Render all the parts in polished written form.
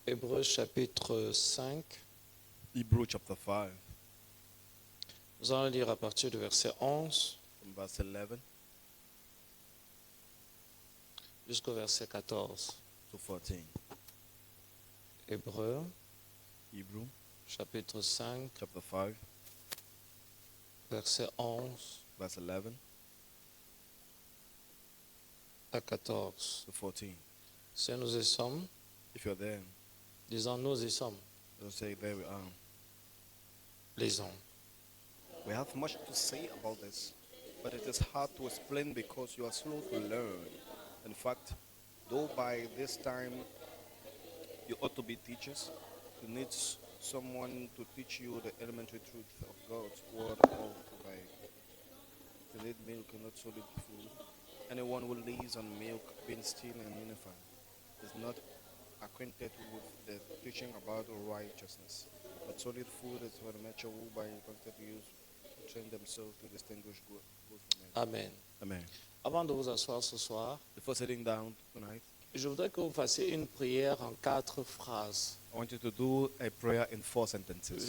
Hébreux chapitre 5. Hebrew chapter 5, Nous allons lire à partir du verset 11 from verse 11 jusqu'au verset 14. to 14. Hébreux Hebrew chapitre 5, chapter 5, verset 11 verse 11 à 14. to 14. Si nous y sommes, If you're there, disons nous y sommes, don't say there we are. lisons. We have much to say about this, but it is hard to explain because you are slow to learn. In fact, though by this time you ought to be teachers, you need someone to teach you the elementary truth of God's word of life. You need milk and not solid food. Anyone who lives on milk, being still and unified, is not acquainted with the teaching about righteousness. But solid food is for the mature who by constant use train themselves to distinguish good from evil. Amen. Amen. Avant de vous asseoir ce soir, Before sitting down tonight, je voudrais que vous fassiez une prière en 4 phrases. I want you to do a prayer in 4 sentences.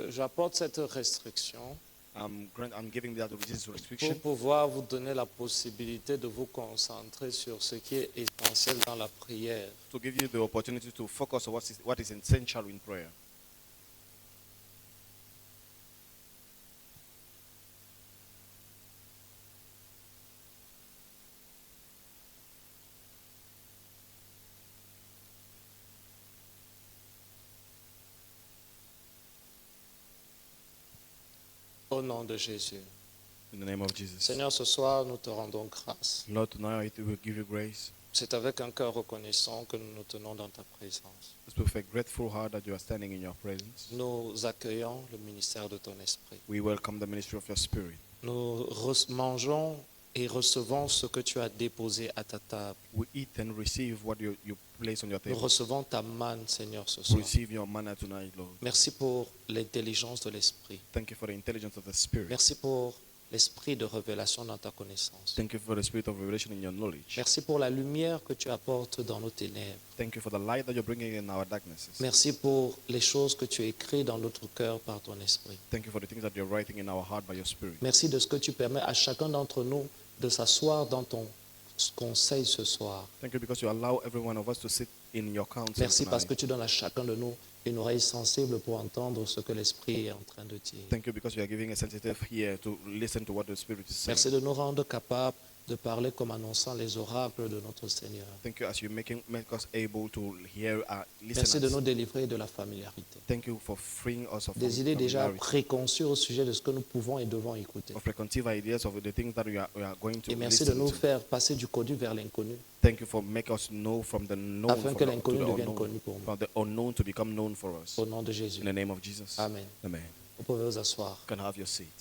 J'apporte cette restriction I'm giving that this pour restriction pouvoir vous donner la possibilité de vous concentrer sur ce qui est essentiel dans la prière. to give you the opportunity to focus on what is essential in prayer. Au nom de Jésus. In the name of Jesus. Seigneur, ce soir, nous te rendons grâce. Lord, tonight we will give you grace. C'est avec un cœur reconnaissant que nous nous tenons dans ta présence. It's with a grateful heart that you are standing in your presence. Nous accueillons le ministère de ton esprit. We welcome the ministry of your spirit. Nous mangeons et recevons ce que tu as déposé à ta table. We eat and receive what you place on your Nous table. recevons ta manne, Seigneur, ce We soir. receive your manna tonight, Lord. Merci pour l'intelligence de l'esprit. Thank you for the intelligence of the spirit. Merci pour l'esprit de révélation dans ta connaissance. Thank you for the spirit of revelation in your knowledge. Merci pour la lumière que tu apportes dans nos ténèbres. Thank you for the light that you're bringing in our darknesses. Merci pour les choses que tu écris dans notre cœur par ton esprit. Thank you for the things that you're writing in our heart by your spirit. Merci de ce que tu permets à chacun d'entre nous de s'asseoir dans ton conseil ce soir. Thank you because you allow every one of us to sit in your counsel Merci parce que tonight. tu donnes à chacun de nous une oreille sensible pour entendre ce que l'esprit est en train de dire. Thank you because you are giving a sensitive ear to listen to what the Spirit is saying. Merci de nous rendre capables de parler comme annonçant les oracles de notre Seigneur. Thank you as you make us able to hear, listen. Merci de us. nous délivrer de la familiarité. Thank you for freeing us of Des idées déjà familiarity, préconçues au sujet de ce que nous pouvons et devons écouter. of preconceived ideas of the things that we are going to Et merci de listen nous to. faire passer du connu vers l'inconnu, Thank you for making us know from the known afin que to l'inconnu the devienne unknown, connu pour nous. from the unknown to become known for us. Au nom de Jésus. In the name of Jesus. Amen. Amen. Vous pouvez vous asseoir. You can have your seat.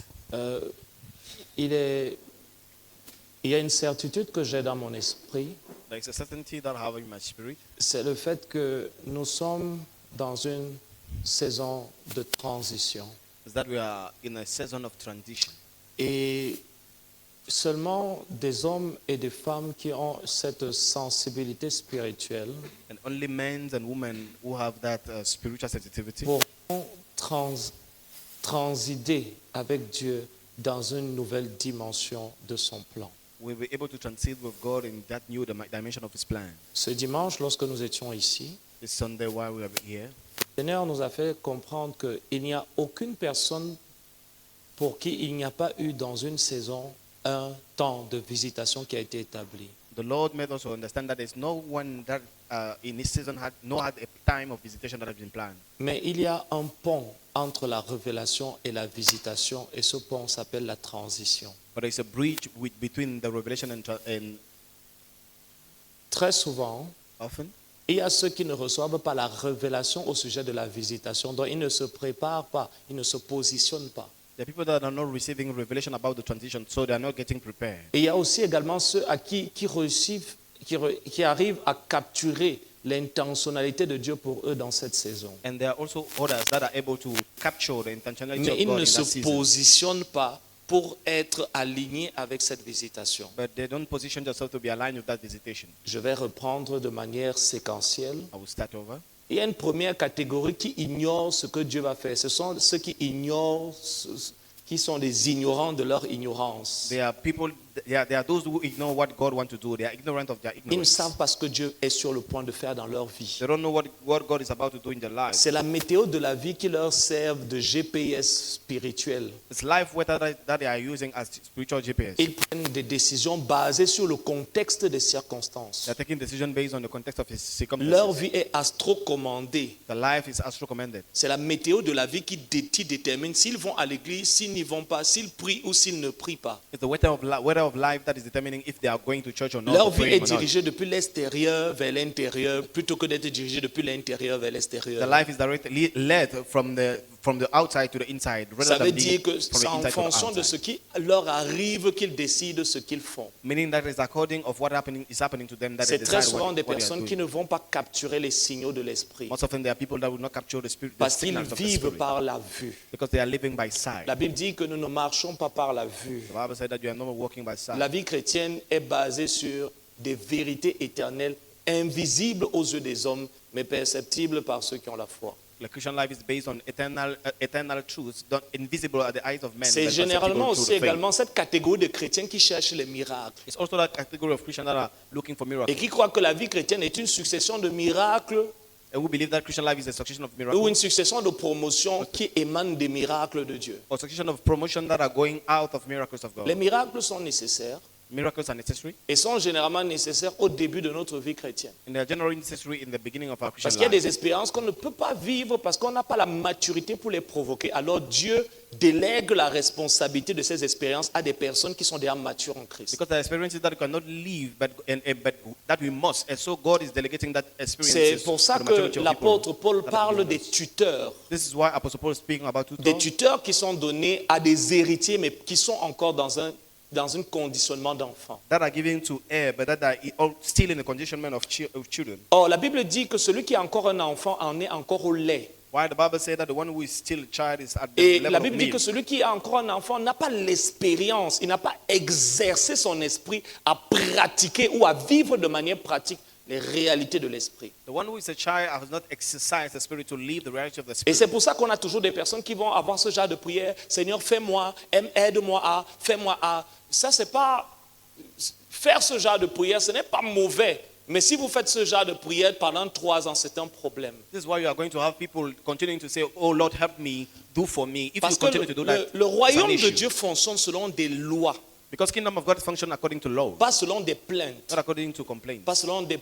Il y a une certitude que j'ai dans mon esprit, There is a certainty that I have in my spirit. c'est le fait que nous sommes dans une saison de transition. Is that we are in a season of transition. Et seulement des hommes et des femmes qui ont cette sensibilité spirituelle And only men and women who have that spiritual sensitivity pourront transider avec Dieu dans une nouvelle dimension de son plan. will be able to transit with God in that new dimension of His plan. Ce dimanche, lorsque nous étions ici, This Sunday, while we are here, le Seigneur nous a fait comprendre qu'il n'y a aucune personne pour qui il n'y a pas eu dans une saison un temps de visitation qui a été établi. the Lord made us understand that there's no one that in this season had a time of visitation that has been planned. Mais il y a un pont entre la révélation et la visitation, et ce pont s'appelle la transition. But there's a bridge between the revelation and Très souvent, often il y a ceux qui ne reçoivent pas la révélation au sujet de la visitation, donc ils ne se préparent pas, ils ne se positionnent pas. there are people that are not receiving revelation about the transition, so they are not getting prepared. Et il y a aussi également ceux à qui arrivent à capturer l'intentionnalité de Dieu pour eux dans cette saison. And there are also others that are able to capture the intentionality Mais of ils God ne in se that season. positionnent pas pour être alignés avec cette visitation. But they don't position themselves to be aligned with that visitation. Je vais reprendre de manière séquentielle. I will start over. Il y a une première catégorie qui ignore ce que Dieu va faire. Ce sont ceux qui ignorent, qui sont des ignorants de leur ignorance. There are people, there are those who ignore what God wants to do. They are ignorant of their Ils ne ignorance. savent pas ce que Dieu est sur le point de faire dans leur vie. They don't know what God is about to do in their lives. C'est la météo de la vie qui leur sert de GPS spirituel. It's life weather that they are using as spiritual GPS. Ils prennent des décisions basées sur le contexte des circonstances. They're taking decisions based on the context of his Leur circumstances. vie est astro-commandée. The life is astro commanded. C'est la météo de la vie qui détermine s'ils vont à l'église, s'ils n'y vont pas, s'ils prient ou s'ils ne prient pas. It's the weather of life that is determining if they are going to church or not. Leur or vie praying est or not. dirigée depuis l'extérieur vers l'intérieur plutôt que d'être dirigée depuis l'intérieur vers The l'extérieur. life is directly led from the outside to the inside, rather Ça veut than dire que from c'est the en inside to the fonction de ce outside. qui leur arrive qu'ils décident ce qu'ils font. Meaning that is according of what is happening to them that they C'est très decide souvent des what they are personnes qui doing. ne vont pas capturer les signaux de l'esprit Most often there are people that will not capture the spirit, the parce qu'ils signals of the vivent spirit, par la vue. because they are living by sight. La Bible dit que nous ne marchons pas par la vue. The Bible said that you are not walking by sight. La vie chrétienne est basée sur des vérités éternelles, invisibles aux yeux des hommes, mais perceptibles par ceux qui ont la foi. The Christian life is based on eternal truths, not invisible at the eyes of men. C'est but généralement perceptible aussi through the faith. également cette catégorie de chrétiens qui cherchent les miracles It's also that category of Christians that are looking for et miracles. qui croient que la vie chrétienne est une succession de miracles And we believe that Christian life is a succession of ou une miracles, succession de promotions qui émanent des miracles de Dieu. or succession of promotion that are going out of miracles of Les God. miracles sont nécessaires Miracles are necessary, et sont généralement nécessaires au début de notre vie chrétienne. and they are generally necessary in the beginning of our Christian Parce qu'il y a life. des expériences qu'on ne peut pas vivre parce qu'on n'a pas la maturité pour les provoquer. Alors Dieu délègue la responsabilité de ces expériences à des personnes qui sont déjà matures en Christ. Because there are experiences that you cannot live, but that we must. And so God is delegating that experience. C'est pour ça que l'apôtre Paul parle des tuteurs. This is why Apostle Paul is speaking about Des tutors. tuteurs qui sont donnés à des héritiers, mais qui sont encore dans un conditionnement d'enfant. That are given to heir, but that are all still in the conditionment of children. Or, la Bible dit que celui qui est encore un enfant en est encore au lait. Why the Bible says that the one who is still a child is at the Et level la of Bible dit milk. que celui qui est encore un enfant n'a pas l'expérience, il n'a pas exercé son esprit à pratiquer ou à vivre de manière pratique les réalités de l'esprit. The one who is a child has not exercised the spirit to live the reality of the Et spirit. c'est pour ça qu'on a toujours des personnes qui vont avoir ce genre de prière. Seigneur, fais-moi, aide-moi à, fais-moi à. Ça, c'est pas. Faire ce genre de prière, ce n'est pas mauvais. Mais si vous faites ce genre de prière pendant 3 ans, c'est un problème. This is why you are going to have people continuing to say, "Oh Lord, help me, do for me." If Parce you que continue to do that, le it's royaume an de issue. Dieu fonctionne selon des lois, Because kingdom of God function according to law, pas selon des plaintes, not according to complaints, pas selon des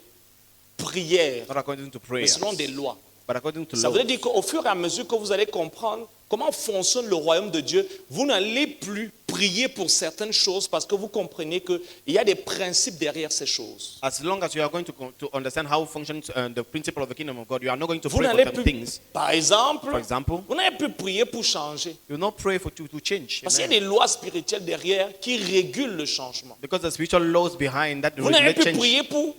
prières, not according to mais prayers, selon des lois. but according to Ça law. veut dire qu'au fur et à mesure que vous allez comprendre comment fonctionne le royaume de Dieu, vous n'allez plus prier pour certaines choses parce que vous comprenez qu'il y a des principes derrière ces choses. As long as you are going to understand how functions the principle of the kingdom of God, you are not going to Vous pray for n'allez some plus, things. par exemple, For example, vous n'allez plus prier pour changer. you will not pray for to change. Parce qu'il y a Amen. des lois spirituelles derrière qui régulent le changement. Because the spiritual laws behind that Vous n'allez regulate plus change. prier pour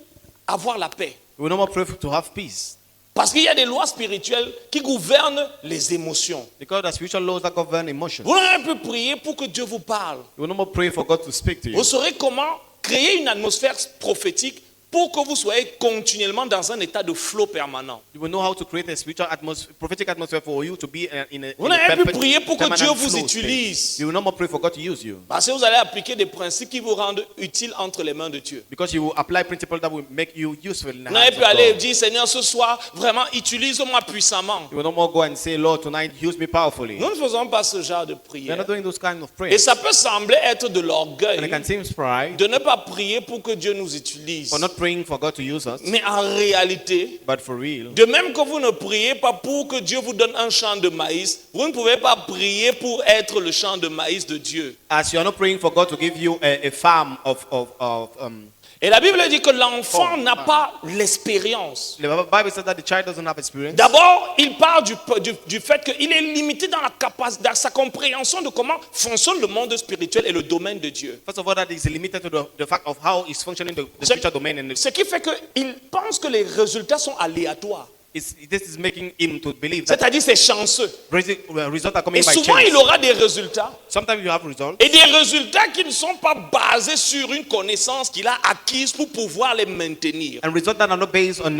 avoir la paix. You will no more pray to have peace. Parce qu'il y a des lois spirituelles qui gouvernent les émotions. Because the spiritual laws that govern emotions. Vous n'allez plus prier pour que Dieu vous parle. You will no more pray for God to speak to you. Vous saurez comment créer une atmosphère prophétique pour que vous soyez continuellement dans un état de flow permanent. You will know how to create a spiritual atmosphere, prophetic atmosphere for you to be Vous in a n'allez plus perfect, prier pour que permanent Dieu vous flow utilise. state. You will no more pray for God to use you. Parce que vous allez appliquer des principes qui vous rendent utiles entre les mains de Dieu. Because you will apply principles that will make you useful in the Vous n'allez hands plus of aller God. dire, Seigneur, ce soir, vraiment, utilise-moi puissamment. You will no more go and say, Lord, tonight use me powerfully. Nous ne faisons pas ce genre de We are prière. not doing those kind of Et prayers. ça peut sembler être de And it l'orgueil can seem pride de ne pas prier pour que Dieu nous utilise. for not praying for God to use us, Mais en réalité, but for real. de même que vous ne priez pas pour que Dieu vous donne un champ de maïs, vous ne pouvez pas prier pour être le champ de maïs de Dieu. As you are not praying for God to give you a farm of Et la Bible dit que l'enfant n'a pas l'expérience. the Bible says that the child doesn't have experience. D'abord, il part du fait qu'il est limité dans la capacité, dans sa compréhension de comment fonctionne le monde spirituel et le domaine de Dieu. First of all, that is limited to the fact of how is functioning the spiritual domain, and Ce qui fait qu'il pense que les résultats sont aléatoires. this is making him to believe that C'est-à-dire c'est chanceux. results are Et coming by souvent, il chance. aura des résultats. Sometimes you have results. Et des résultats qui ne sont pas basés sur une connaissance qu'il a acquise pour pouvoir les maintenir. And results that are not based on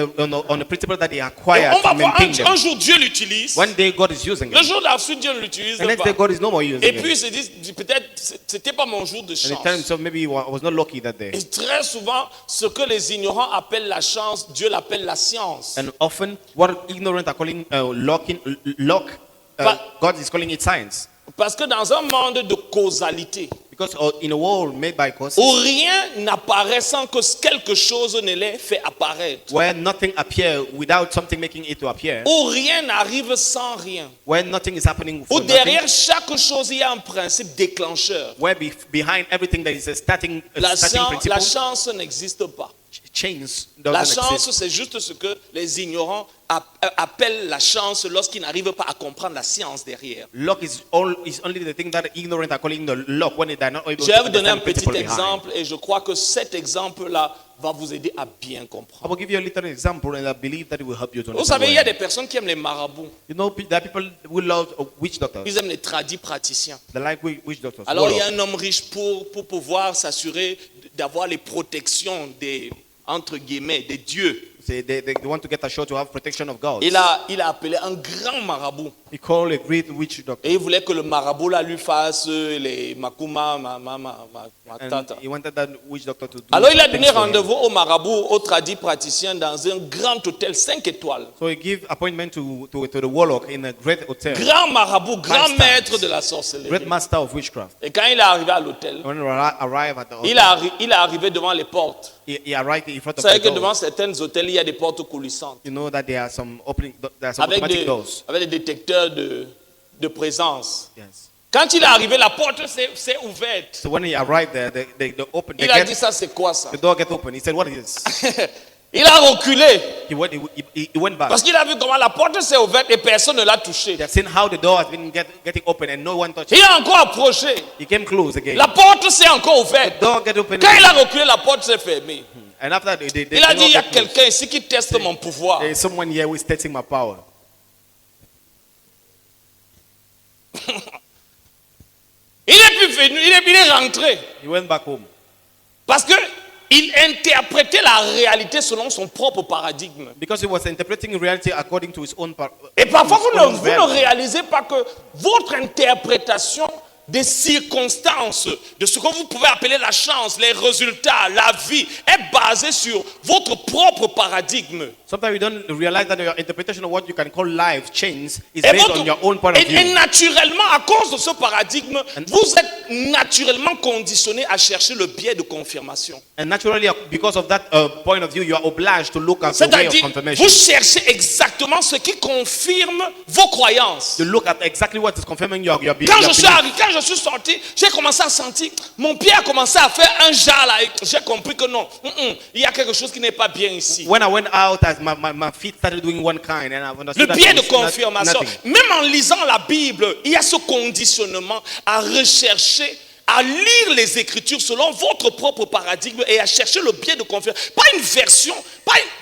the principle that he Et acquired on va to voir maintain un them. jour Dieu l'utilise. One day God is using Le it. jour de la suite, Dieu ne l'utilise The next pas. day God is no more using Et it. puis il se dit, peut-être c'était pas mon jour de And he chance. tells himself maybe he was not lucky that day. Et très souvent, ce que les ignorants appellent la chance, Dieu l'appelle la science. And often what ignorant are calling luck, God is calling it science. Parce que dans un monde de causalité, Because in a world made by causes, où rien n'apparaît sans que quelque chose ne l'ait fait apparaître, where nothing appears without something making it to appear, où rien n'arrive sans rien, where nothing is happening où for nothing, derrière chaque chose il y a un principe déclencheur. where behind everything there is a starting La principle. chance n'existe pas. Change La doesn't chance, exist. c'est juste ce que les ignorants appellent la chance lorsqu'ils n'arrivent pas à comprendre la science derrière. Luck is only the thing that ignorant are calling the luck when they are not able Je vais vous to donner un understand the petit principle behind. exemple et je crois que cet exemple-là va vous aider à bien I comprendre. will give you a little example, and I believe that it will help you to Vous understand. savez, il y a well. des personnes qui aiment les marabouts. You know, there are people who love witch doctors. Ils aiment les tradis praticiens. They like witch doctors. Alors, il y a Warlocks. un homme riche pour pouvoir s'assurer d'avoir les protections des, entre guillemets, des dieux. They want to get assured to have protection of God. Il a appelé un grand marabout. He called a great witch doctor. Et il voulait que le marabout là lui fasse les makuma, And matata. he wanted that witch doctor to do Alors il a things donné for him. rendez-vous au marabout, au tradit praticien dans un grand hôtel 5 étoiles. So he gave appointment to the warlock in a great hotel. Grand marabout, grand Master. maître de la Great sorcellerie. master of witchcraft. Et quand il est arrivé à l'hôtel, When he arrived at the il hotel, est arrivé devant les portes. he arrived in front Vous of savez the que door. devant certains hôtels, il y a des portes coulissantes. You know that there are some Avec automatic des, doors. avec des détecteurs de présence. Yes. Quand il est arrivé, la porte s'est ouverte. So when he arrived there, Il a dit ça, c'est quoi ça? the door get open. He said, "What is this?" Il a reculé He went back. parce qu'il a vu comment la porte s'est ouverte et personne ne l'a touché. They have seen how the door has been getting open and no one touched Il it. a encore approché. He came close again. La porte s'est encore ouverte. The door get open. Quand il a reculé, la porte s'est fermée. And after Il a dit, il y a quelqu'un ici qui teste mon pouvoir. There is someone here who is testing my power. Il est plus venu, il est rentré. He went back home Parce que il interprétait la réalité selon son propre paradigme. because he was interpreting reality according to his own. Et parfois, vous own ne reality. réalisez pas que votre interprétation des circonstances, de ce que vous pouvez appeler la chance, les résultats, la vie, est basée sur votre propre paradigme. Sometimes you don't realize that your interpretation of what you can call life change is Et, based on your own point of et view. naturellement, à cause de ce paradigme, vous êtes naturellement conditionné à chercher le biais de confirmation. And naturally, because of that point of view, you are obliged to look at the way of C'est-à-dire, confirmation. vous cherchez exactement ce qui confirme vos croyances. You look at exactly what is confirming your belief. Quand je suis sorti, j'ai commencé à sentir, mon pied a commencé à faire un jar là. J'ai compris que non, il y a quelque chose qui n'est pas bien ici. When I went out, my feet started doing one kind, and I've Le understood that biais de it's not- confirmation. nothing. Même en lisant la Bible, il y a ce conditionnement à rechercher, à lire les Écritures selon votre propre paradigme et à chercher le biais de confirmation. Pas une version,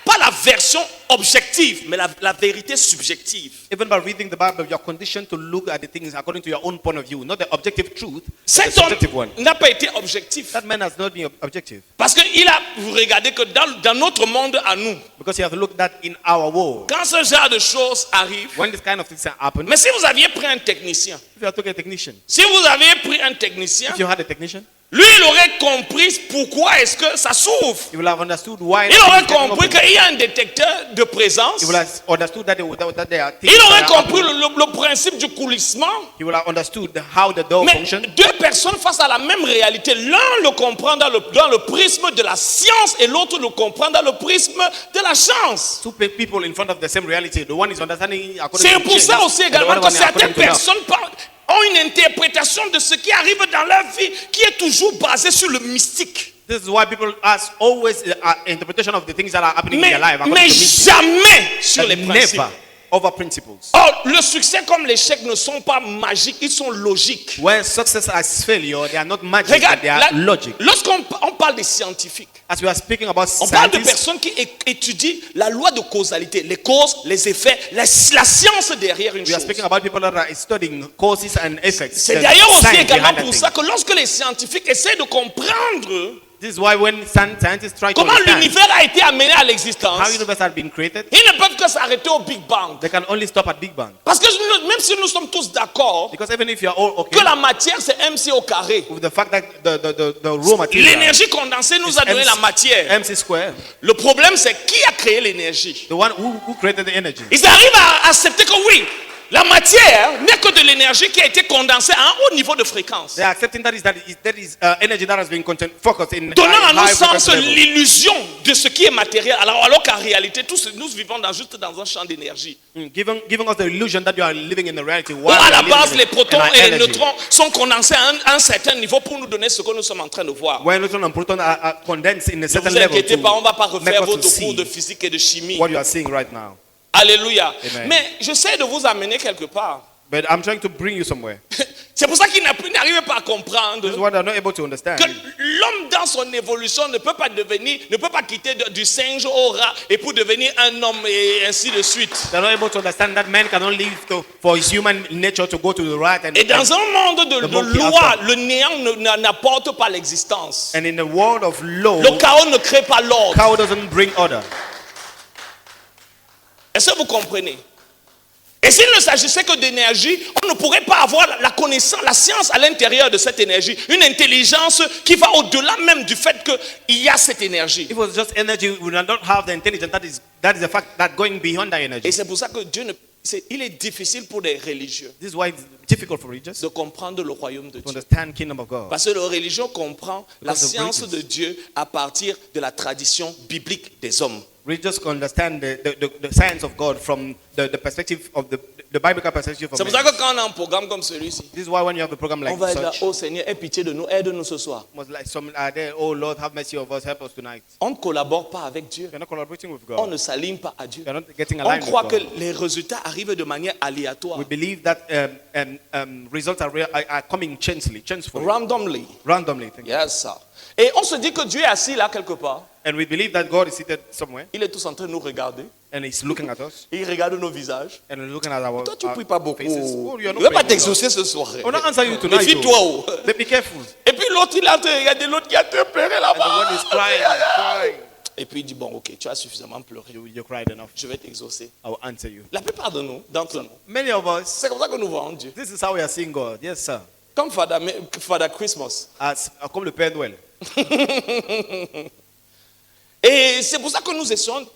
pas la version objective, mais la vérité subjective. Even by reading the Bible, you're conditioned to look at the things according to your own point of view, not the objective truth, but the Cet homme subjective one. n'a pas été objectif. That man has not been objective Parce qu'il a regardé que dans notre monde à nous, because he has looked at in our world. quand ce genre de choses arrive, When this kind of things happen, mais si vous aviez pris un technicien, if you took a technician, si vous aviez pris un technicien, if you had a technician, lui il aurait compris pourquoi est-ce que ça s'ouvre. he will have understood why. Il aurait it's getting compris open. qu'il y a un détecteur de présence. He will have understood that there are things Il that aurait are compris happening. le principe du coulissement. He will have understood how the door Mais functions. deux personnes face à la même réalité, l'un le comprend dans le prisme de la science et l'autre le comprend dans le prisme de la chance. Two people in front of the same reality. The one is understanding according C'est to pour chance, ça aussi and the également other que one is certaines according to love. personnes ont une interprétation de ce qui arrive dans leur vie qui est toujours basée sur le mystique. This is why people ask always interpretation of the things that are happening in their life. according Mais to me. jamais sur But les principes. never over principles. Or, le succès comme l'échec ne sont pas magiques, ils sont logiques. Where success as failure, they are not magic, Regarde, but they are logic. lorsqu'on parle des scientifiques, As we are speaking about on parle de scientists, personnes qui étudient la loi de causalité, les causes, les effets, la science derrière une we are chose. speaking about people that are studying causes and effects. C'est the d'ailleurs aussi science également behind that pour thing. ça que lorsque les scientifiques essaient de comprendre This is why when scientists try to comment understand l'univers a été amené à how l'existence, universe has been created, ils ne peuvent que s'arrêter au Big Bang. they can only stop at Big Bang. Parce que même si nous sommes tous d'accord Because even if you are all okay que la matière c'est MC au carré, with the fact that the raw material l'énergie condensée nous a donné MC la matière. MC square, Le problème c'est qui a créé l'énergie. the one who created the energy. Ils arrivent à accepter que oui, la matière n'est que de l'énergie qui a été condensée à un haut niveau de fréquence. They are accepting that is energy that has been focused in Donnant à nos high sens frequency level. l'illusion de ce qui est matériel, alors qu'en réalité, tous nous vivons juste dans un champ d'énergie. Giving us the illusion that you are living in the reality. Où while à you la are living base, in les protons an et les energy. neutrons sont condensés à un certain niveau pour nous donner ce que nous sommes en train de voir. When neutron and proton are condensed in a Ne certain vous level inquiétez pas, on ne va pas to make refaire us to votre cours see de physique et de chimie. what you are seeing right now. Alléluia. Amen. Mais j'essaie de vous amener quelque part. But I'm trying to bring you somewhere. C'est pour ça qu'ils n'arrivent pas à comprendre This is what they're not able to understand. que l'homme dans son évolution ne peut pas quitter du singe au rat et pour devenir un homme et ainsi de suite. They're not able to understand that man cannot live for his human nature to go to the right Et dans un monde de monkey loi, after. le néant n'apporte pas l'existence. and in the world of law, Le chaos ne crée pas l'ordre. cow doesn't bring order. Est-ce que vous comprenez? Et s'il ne s'agissait que d'énergie, on ne pourrait pas avoir la connaissance, la science à l'intérieur de cette énergie. Une intelligence qui va au-delà même du fait qu'il y a cette énergie. If it was just energy, we would not have the intelligence. That is the fact that going beyond that energy. Et c'est pour ça que il est difficile pour les religieux This is why it's difficult for religious de comprendre le royaume de to Dieu. understand kingdom of God. Parce que la religion comprend la Because of science religious. de Dieu à partir de la tradition biblique des hommes. Religious understand the science of God from the perspective of the biblical perspective of C'est pour man. ça que quand on a un programme comme celui-ci, This is why when you have a program on like va être là, such, oh Seigneur, aie pitié de nous, aide-nous ce soir. almost like some are there, oh Lord, have mercy of us, help us tonight. On ne collabore pas avec Dieu. You're not collaborating with On God. ne s'aligne pas à Dieu. You're not getting On aligned croit with que God. les résultats arrivent de manière aléatoire, We believe that results are coming changefully, randomly. randomly. Thank you. Yes, sir. Et on se dit que Dieu est assis là quelque part. And we believe that God is seated somewhere Il est tous en train de nous regarder. and He's looking at us Il regarde nos visages. and looking at our, Toi, tu ne our pries pas beaucoup. faces. Oh, you're Je not ne vais pas praying, Lord. t'exaucer ce soir. I will not answer you tonight. Méfie-toi. though. Oh. But be careful. Et puis l'autre, il est en train de regarder l'autre qui a te pleuré And the one là-bas. is crying. Et puis il dit, bon, ok, tu as suffisamment pleuré. You cried enough. Je vais t'exaucer. I will answer you. La plupart de nous, d'entre nous, Many of us, c'est comme ça que nous voyons Dieu. this is how we are seeing God. Yes, sir. Comme Father Christmas. Comme le Père Noël. Et c'est pour ça que nous essayons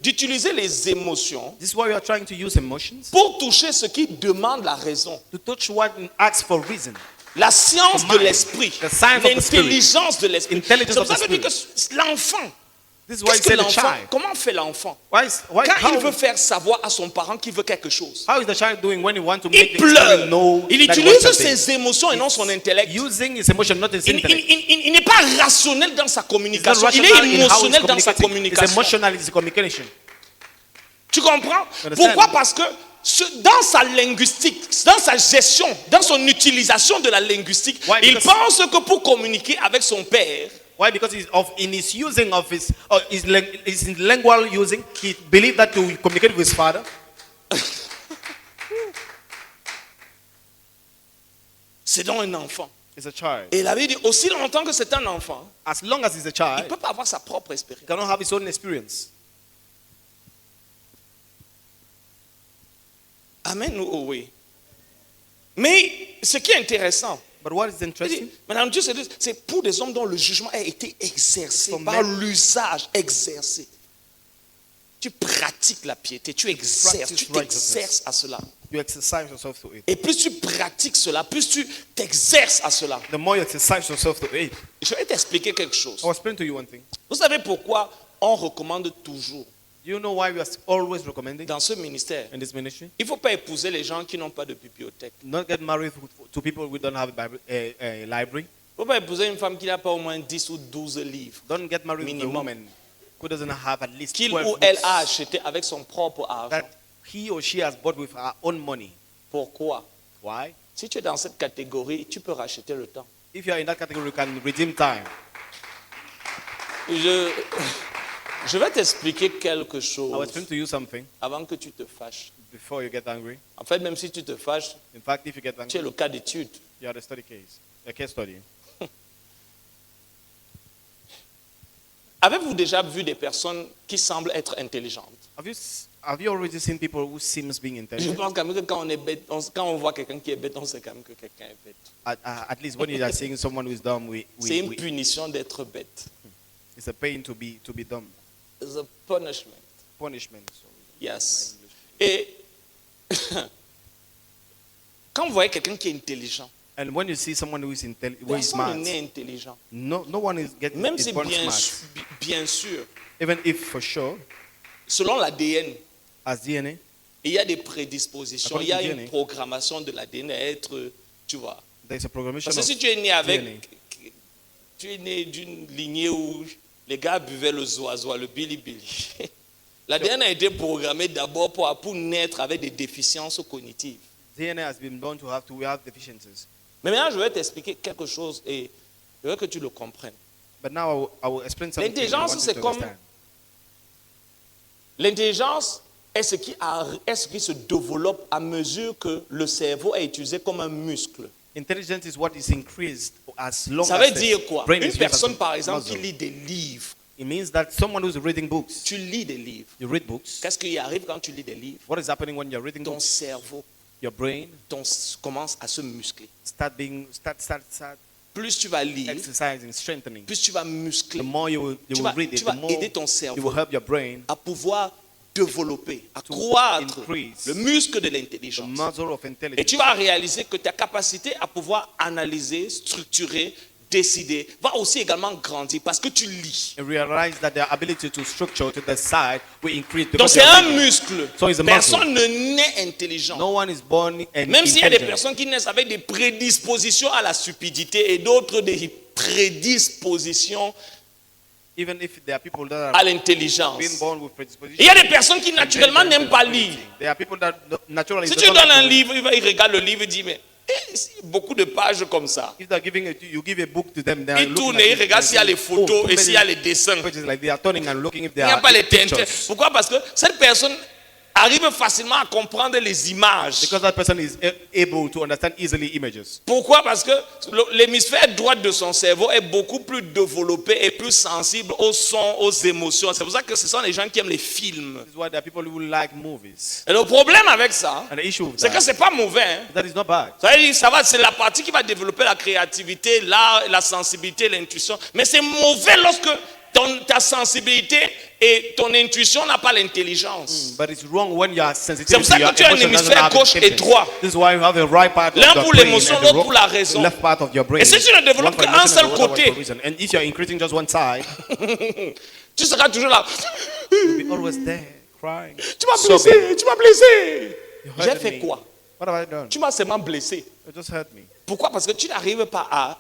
d'utiliser les émotions This is why we are trying to use emotions pour toucher ce qui demande la raison. to touch what asks for reason. La science de mind, l'esprit, the science of the spirit, l'intelligence de l'esprit. C'est intelligence pour of ça the que je dis que l'enfant, This is why qu'est-ce it que said the l'enfant, child. comment fait l'enfant? Why, Quand il veut how, faire savoir à son parent qu'il veut quelque chose, how is the child doing when he wants to make il the parent know pleure. Il that he wants utilise something? ses émotions et non son intellect. Using his emotion, not his intellect. Il n'est pas rationnel dans sa He's not communication. Il rational est in how he's émotionnel dans sa communicating. It's communication. emotional in his communication. Tu comprends? Understand? Pourquoi? Parce que dans sa linguistique, dans sa gestion, dans son utilisation de la linguistique, Why? il Because- pense que pour communiquer avec son père, Why? Because in his using of his lingual using, he believed that to communicate with his father. c'est donc un enfant. Is a child. Et il avait dit, aussi longtemps que c'est un enfant, As long as he's a il child, ne peut pas avoir sa propre he expérience. cannot have his own experience. Amen ou oui. Mais ce qui est intéressant, But what is il dit, interesting? Madame Dieu, c'est pour des hommes dont le jugement a été exercé For par men. l'usage exercé. Tu pratiques la piété, tu exerces, practice tu righteousness. t'exerces à cela. You exercise yourself to it. Et plus tu pratiques cela, plus tu t'exerces à cela. The more you exercise yourself to it. Je vais t'expliquer quelque chose. I will explain to you one thing. Vous savez pourquoi on recommande toujours Do you know why we are always recommending dans ce ministère? in this ministry? Il ne faut pas épouser les gens qui n'ont pas de bibliothèque. Not get married to people who don't have a library. Il ne faut pas épouser une femme qui n'a pas au moins 10 ou 12 livres Don't get married Minimum. with a woman who doesn't have at least qu'il 12 ou elle books a acheté avec son propre argent. that he or she has bought with her own money. Pourquoi? Why? Si tu es dans cette catégorie, tu peux racheter le temps. If you are in that category, you can redeem time. Je vais t'expliquer quelque I will chose explain to you something avant que tu te fâches. before you get angry. En fait, même si tu te fâches, In fact, if you get tu es angry, le cas d'étude. you are the study case, a case study. Avez-vous déjà vu des personnes qui semblent être intelligentes? Have you already seen people who seems being Je intelligent? pense quand même que quand on est bête, quand on voit quelqu'un qui est bête, on sait quand même que quelqu'un est bête. At least when you are seeing someone who is dumb, C'est une punition d'être bête. it's a pain to be dumb. It's a punishment. Punishment. Sorry. Yes. Et quand vous voyez quelqu'un qui est intelligent, And when you see someone who is personne smart, n'est né intelligent. no one is getting Même is si born bien, smart. bien sûr, Even if for sure, selon l'ADN, as DNA, il y a des prédispositions, According il y a to une DNA. programmation de l'ADN à être, tu vois. there is a programmation Parce que of si tu es né avec, DNA. tu es né d'une lignée où les gars buvaient le zoazoa, le billy-billy. L'ADN a été programmé d'abord pour naître avec des déficiences cognitives. DNA has been born to have deficiencies. Mais maintenant, je vais t'expliquer quelque chose et je veux que tu le comprennes. But now I will explain something. I L'intelligence, want you c'est to comme- understand. L'intelligence est ce qui se développe à mesure que le cerveau est utilisé comme un muscle. Intelligence is what is increased as long Ça as veut the dire quoi? brain Une is used as personne, a par exemple, qui muscle. lit des livres. It means that someone who's reading books, Tu lis des livres. you read books. Qu'est-ce qui arrive quand tu lis des livres? What is happening when you're reading Ton books? cerveau Your brain commence à se muscler. start Plus tu vas lire, exercising, strengthening. plus tu vas muscler. The more you Tu will vas, read it, tu the vas more aider ton you cerveau will help your brain, à pouvoir développer, à To croître increase le muscle de the l'intelligence. muscle of Et intelligence. tu vas réaliser que ta capacité à pouvoir analyser, structurer, décider va aussi également grandir parce que tu lis. And realize that their ability to structure, to decide, will increase. Donc because c'est they are un reading. muscle. So it's a Personne ne naît intelligent. No one is born and Même s'il y a des intelligent. personnes qui naissent avec des prédispositions à la stupidité et d'autres des prédispositions Even if there are people that à are l'intelligence. being born with predisposition. Il y a des personnes qui naturellement n'aiment pas lire. There are people that naturally Si don't tu donnes like un to read. livre, il regarde le livre et dit mais beaucoup de pages comme ça. If they're giving it, you give a book to them. They are Il looking tourne at et il it, regarde s'il y a les photos too et s'il y a many les dessins. pages, like they are turning and looking if Il there n'y a are pas les teintes. pictures. Pourquoi? Parce que cette personne arrive facilement à comprendre les images. Because that person is able to understand easily images. Pourquoi? Parce que l'hémisphère droit de son cerveau est beaucoup plus développé et plus sensible aux sons, aux émotions. C'est pour ça que ce sont les gens qui aiment les films. This is why there are people who like movies. Et le problème avec ça, And the issue with c'est que that, c'est pas mauvais. Hein. that is not bad. Ça veut dire, c'est la partie qui va développer la créativité, l'art, la sensibilité, l'intuition. Mais c'est mauvais lorsque ta sensibilité et ton intuition n'a pas l'intelligence. But it's wrong when you are sensitive. C'est pour ça to your que tu as un emotion doesn't hémisphère have gauche et intelligence. droit. This is why you have a right part of L'un the pour brain l'émotion, and l'autre pour la raison. left part of your brain. Et si tu ne développes One for qu'un emotion seul and the other côté, one for reason. And if you are increasing just one side, tu seras toujours là. you'll be always there crying. Tu m'as sobbing. blessé, tu m'as blessé. You J'ai hurt fait me. quoi? What have I done? Tu m'as seulement blessé. You just hurt me. Pourquoi? Parce que tu n'arrives pas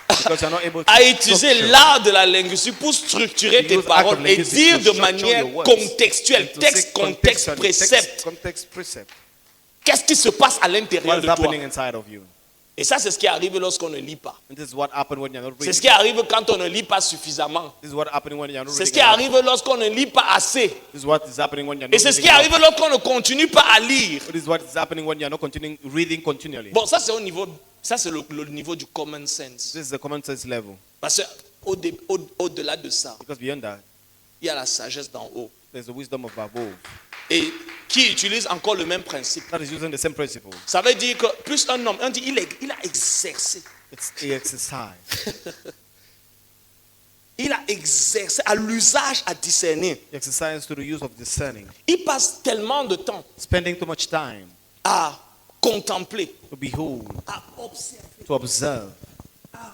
Because you're not able to à utiliser structure. l'art de la linguistique pour structurer To tes use art of paroles et linguistics dire to de structure manière your words. contextuelle, And to texte, say contexte, contextually, précepte. Context, precept. Qu'est-ce qui se passe à What l'intérieur is de toi? happening inside of you? Et ça, c'est ce qui arrive lorsqu'on ne lit pas. And this is what happened when you're not C'est reading. ce qui arrive quand on ne lit pas suffisamment. This is what happened when you're not C'est ce reading. qui enough. arrive lorsqu'on ne lit pas assez. This is what is happening when you're Et not c'est ce qui reading arrive lorsqu'on ne continue pas à lire. enough. This is what is happening when you're not continuing reading continually. Bon, ça c'est au niveau, ça c'est le niveau du common sense. This is the common sense level. Parce que au-delà de ça, Because beyond that, il y a la sagesse d'en haut. there's the wisdom of above. Et qui utilise encore le même principe. That is using the same principle. Ça veut dire que plus un homme, on dit il a exercé. It's the exercise. Il a exercé à l'usage à discerner. The exercise to the use of discerning. Il passe tellement de temps Spending too much time à contempler, to behold, à observer, to observe, à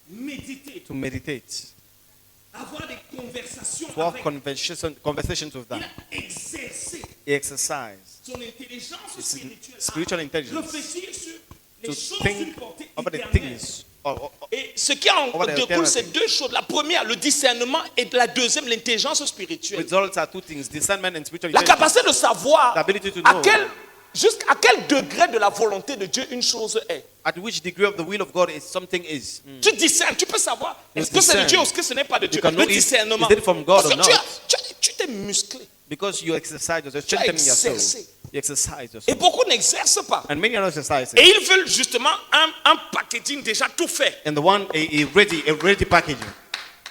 méditer, to meditate, à avoir des conversations to have avec. conversations with Il them. a exercé The exercise. son intelligence spirituelle. Spiritual à intelligence. réfléchir sur les To choses think importantes about the éternelles. things Et ce qui en What are the découle, c'est alternatives? deux choses. La première, le discernement, et la deuxième, l'intelligence spirituelle. Results are two things: discernment and spiritual La intelligence. capacité de savoir The ability to à know. jusqu'à quel degré de la volonté de Dieu une chose est. At which degree of the will of God is something is. Tu discernes, tu peux savoir You est-ce que c'est de discern. Dieu ou est-ce que ce n'est pas de Dieu. can know Le if- discernement. is it from God Parce or que not. tu t'es musclé. Because you exercise, you're strengthening your soul. exercé. You exercise your Et soul. beaucoup n'exercent pas. And many are not exercising. Et ils veulent justement un packaging déjà tout fait. And the one a ready packaging.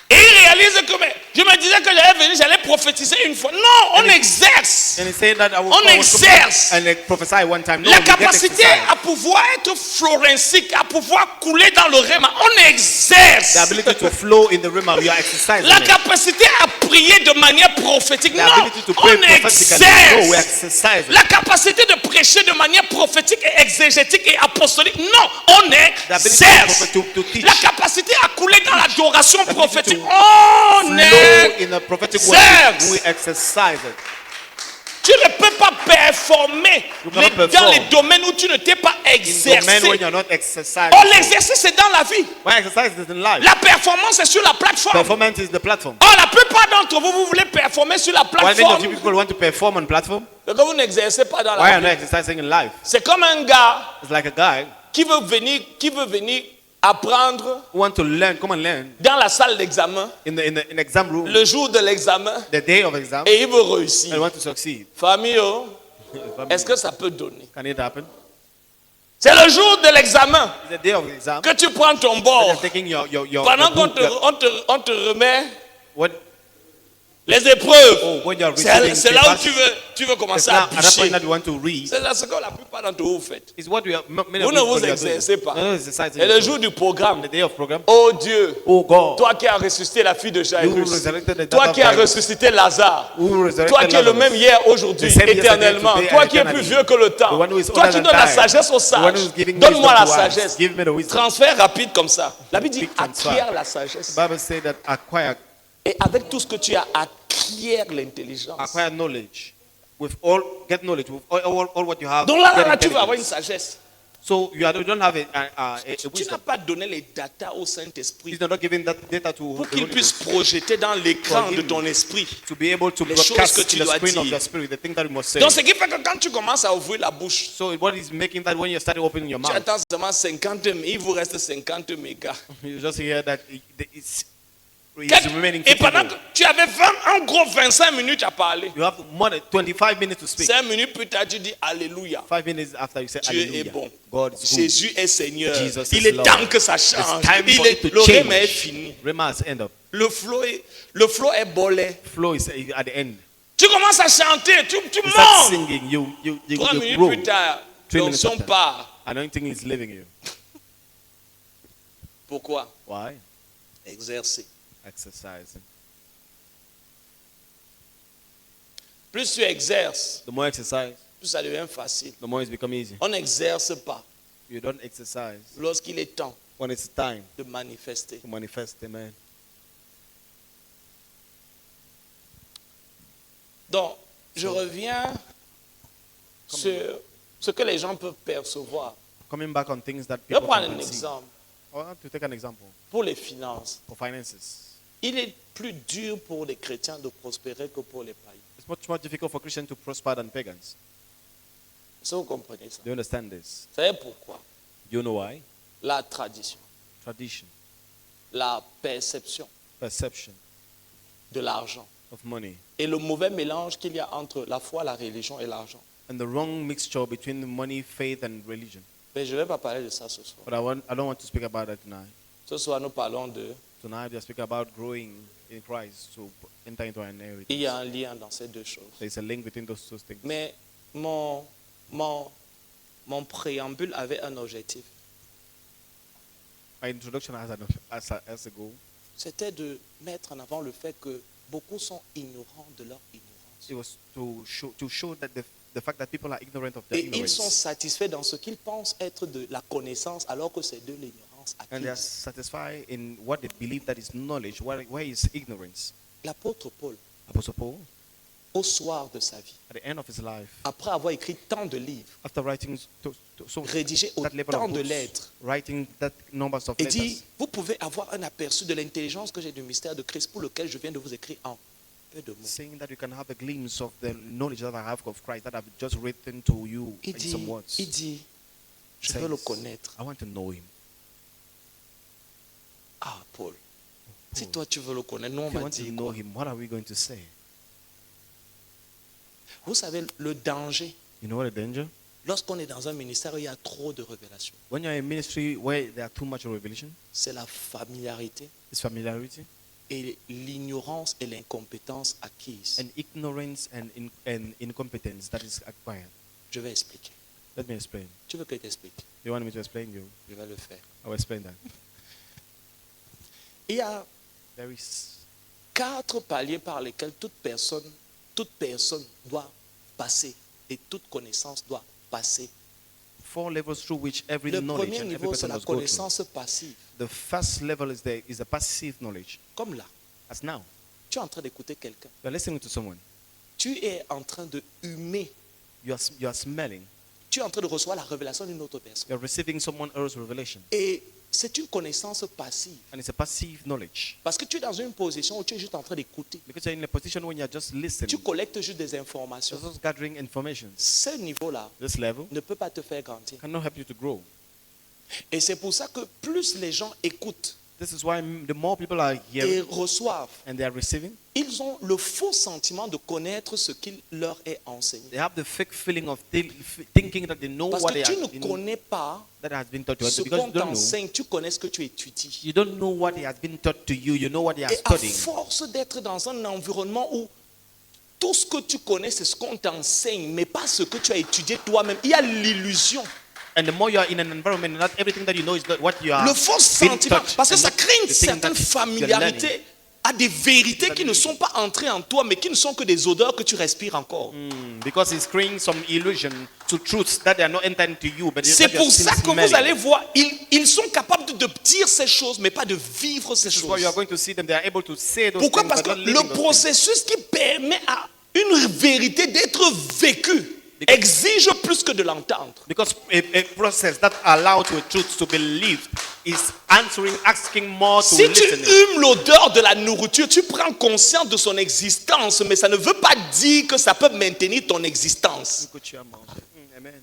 Et ils réalisent que mais, je me disais que j'allais venir, j'allais prophétiser une fois. Non, on exerce. And he said that I will On I will come exerce. and prophesy one time. No, La we get capacité exercise. à pouvoir être florensique, à pouvoir couler dans le réma, on exerce. The ability to flow in the realm, you are exercising. La it. capacité à prier de manière prophétique, The non, ability to pray on prophetically. No, we exerce. exercise. it. La capacité de prêcher de manière prophétique et exégétique et apostolique, non, on The ability exerce. to teach. La capacité à couler dans l'adoration ability prophétique, to on Flow exerce. in a prophetic exerce. worship. We exercise it. Tu ne peux pas performer You cannot dans perform. les domaines où tu ne t'es pas In domain exercé. when you're not exercising. Oh, l'exercice, c'est dans la vie. When exercise is in life. La performance est sur la plateforme. Performance is the platform. Oh, la plupart d'entre vous, vous voulez performer sur la Why many of you plateforme. people want to perform on platform? Donc vous n'exercez pas dans Why la are you not vie. exercising in life? C'est comme un gars It's like a guy qui veut venir apprendre who want to learn, come and learn dans la salle d'examen in exam room, le jour de l'examen the day of exam, et il veut and réussir. want to succeed. Famille, oh, est-ce que ça peut donner? Can it happen? C'est le jour de l'examen It's the day of exam. que tu prends ton And bord. you're taking your Pendant qu'on book, on te remet what, les épreuves. oh, when you're receiving C'est là où papers, tu veux it's commencer now à at that point bûcher. that you want to read. C'est ce que la plupart d'entre vous faites. It's what we are, many Vous of ne you vous people are doing. exercez pas. No, exercising Et le yourself. jour du programme, The day of program. oh Dieu, Oh God, toi qui as ressuscité la fille de you Jairus, resurrected the toi daughter qui of as Jairus. ressuscité Lazare, Who resurrected toi qui es le Lazarus. même hier, aujourd'hui, The same yesterday, éternellement, today, toi and qui es plus eternally. vieux que le The temps, one who is toi older qui than donnes la time. sagesse aux The one who sages, is giving donne-moi la wisdom to wise. sagesse. Give me the wisdom. Transfert rapide comme ça. La Bible dit Quick transfer. acquiert la sagesse. The Bible says that acquire Et avec tout ce que tu as, acquiert l'intelligence. knowledge. With all, get knowledge with all what you have. Donc là, get tu vas avoir une intelligence. sagesse. So you don't have a Tu n'as wisdom. pas donné les data au Saint-Esprit He's not giving that data to pour the qu'il Holy puisse Ghost projeter dans l'écran For de him. ton esprit. to be able to les choses broadcast que tu in the dois screen of dire. the spirit, the thing that you must say. Donc ce qui fait que quand tu commences à ouvrir la bouche, So what is making that when you start opening your tu mouth, attends seulement 50 mégas, il vous reste 50 mégas. you just hear that it's Quel- remaining Et 50 pendant more. que tu avais un gros 25 minutes à parler, You have more than 25 minutes to speak. 5 minutes plus tard, tu dis Alléluia. 5 minutes after you say Dieu est Hallelujah. bon. God is good. Jésus est Seigneur. Jesus Il is est Lord. temps que ça change. It's time for it to Le rème est change. fini. Rema has end up. Le flot est bolé. Flow is at the end. Tu commences à chanter, tu You start montes. singing, you 3 minutes grow. plus tard, 3 minutes l'onction after. part. Anointing is leaving you. Pourquoi? Why? Exercer. Exercising. Plus tu exerces, The more exercise, plus ça devient facile. the more it's become easy. On n'exerce pas You don't exercise lorsqu'il est temps when it's time de manifester. to manifest. Amen. Donc, je reviens sur ce que les gens peuvent percevoir. Coming back on things that Je vais people prendre can un see. exemple. I want to take an example Pour les finances, for finances. il est plus dur pour les chrétiens de prospérer que pour les païens. It's much more difficult for Christians to prosper than pagans. Est-ce que vous comprenez ça? Do you understand this? Vous savez pourquoi? You know why? La tradition, Tradition, la perception perception de l'argent of money, et le mauvais mélange qu'il y a entre la foi, la religion et l'argent. and the wrong mixture between money, faith, and religion. Mais je ne vais pas parler de ça ce soir. But I don't want to speak about that tonight. Ce soir, nous parlons de... Tonight, we are speaking about growing in Christ to enter into an inheritance. Il y a un lien dans ces deux choses. There's a link between those two things. Mais mon préambule avait un objectif. My introduction has a goal. C'était de mettre en avant le fait que beaucoup sont ignorants de leur ignorance. It was to show that the fact that people are ignorant of their Et ils sont ignorance. satisfaits dans ce qu'ils pensent être de la connaissance alors que c'est de l'ignorance And they are acquise. satisfied in what they believe that is knowledge, where is ignorance. L'apôtre Paul, Apostle Paul, au soir de sa vie, at the end of his life, après avoir écrit tant de livres, after writing so rédigé that level autant of de books, lettres, writing that numbers of et letters, dit, vous pouvez avoir un aperçu de l'intelligence que j'ai du mystère de Christ pour lequel je viens de vous écrire en peu de mots. saying that you can have a glimpse of the knowledge that I have of Christ that I've just written to you Il in some dit, words. je Says, veux le connaître. I want to know him. Ah, Paul, si toi tu veux le connaître, nous on If you va want to dire know quoi? him, what are we going to say? Vous savez, le danger, You know what the danger? lorsqu'on est dans un ministère où il y a trop de révélations, When you're in ministry where there are too much revelation, c'est la familiarité it's familiarity et l'ignorance et l'incompétence acquises. and ignorance and incompetence that is acquired. Je vais expliquer. Let me explain. Tu veux que je t'explique? You want me to explain you? Je vais le faire. I will explain that. Il y a There is 4 paliers par lesquels toute personne doit passer et toute connaissance doit passer. 4 levels through which every Le knowledge premier and every niveau, c'est person la must go through. connaissance passive. The first level is the passive knowledge. Comme là, As now, tu es en train d'écouter quelqu'un. you are listening to someone. Tu es en train de humer. You are smelling. Tu es en train de recevoir la révélation d'une autre personne. You are receiving someone else's revelation. Et c'est une connaissance passive. And it's a passive knowledge. Parce que tu es dans une position où tu es juste en train d'écouter. Because you're in a position when you're just listening. Tu collectes juste des informations. You're just gathering information. Ce niveau-là This level ne peut pas te faire grandir. cannot help you to grow. Et c'est pour ça que plus les gens écoutent This is why the more people are et hearing reçoivent, and they are receiving, ils ont le faux sentiment de connaître ce qu'il leur est enseigné. they have the fake feeling of thinking that they know Parce what que they tu are, ne connais pas that has been taught to ce you. Because qu'on you don't know. t'enseigne, tu connais ce que tu étudies. You don't know what has been taught to you. You know what they are Et à studying. force d'être dans un environnement où tout ce que tu connais, c'est ce qu'on t'enseigne, mais pas ce que tu as étudié toi-même, il y a l'illusion. And the more you are in an environment, not everything that you know is what you are Le faux being sentiment, taught. parce que and ça not crée une the thing certaine that you're familiarité learning. à des vérités qui ne sont pas entrées en toi, mais qui ne sont que des odeurs que tu respires encore. Because it's creating some illusion to truths that they are not entering to you. But C'est that you're pour still ça que smelling. vous allez voir, ils sont capables de dire ces choses, mais pas de vivre ces This is why choses. you are going to see them. They are able to say those Pourquoi? things, Parce but que not le living those things. processus qui permet à une vérité d'être vécue exige plus que de l'entendre. Because a process that allows a truth to be lived is asking more to Si tu listen. humes l'odeur de la nourriture, tu prends conscience de son existence, mais ça ne veut pas dire que ça peut maintenir ton existence. Amen.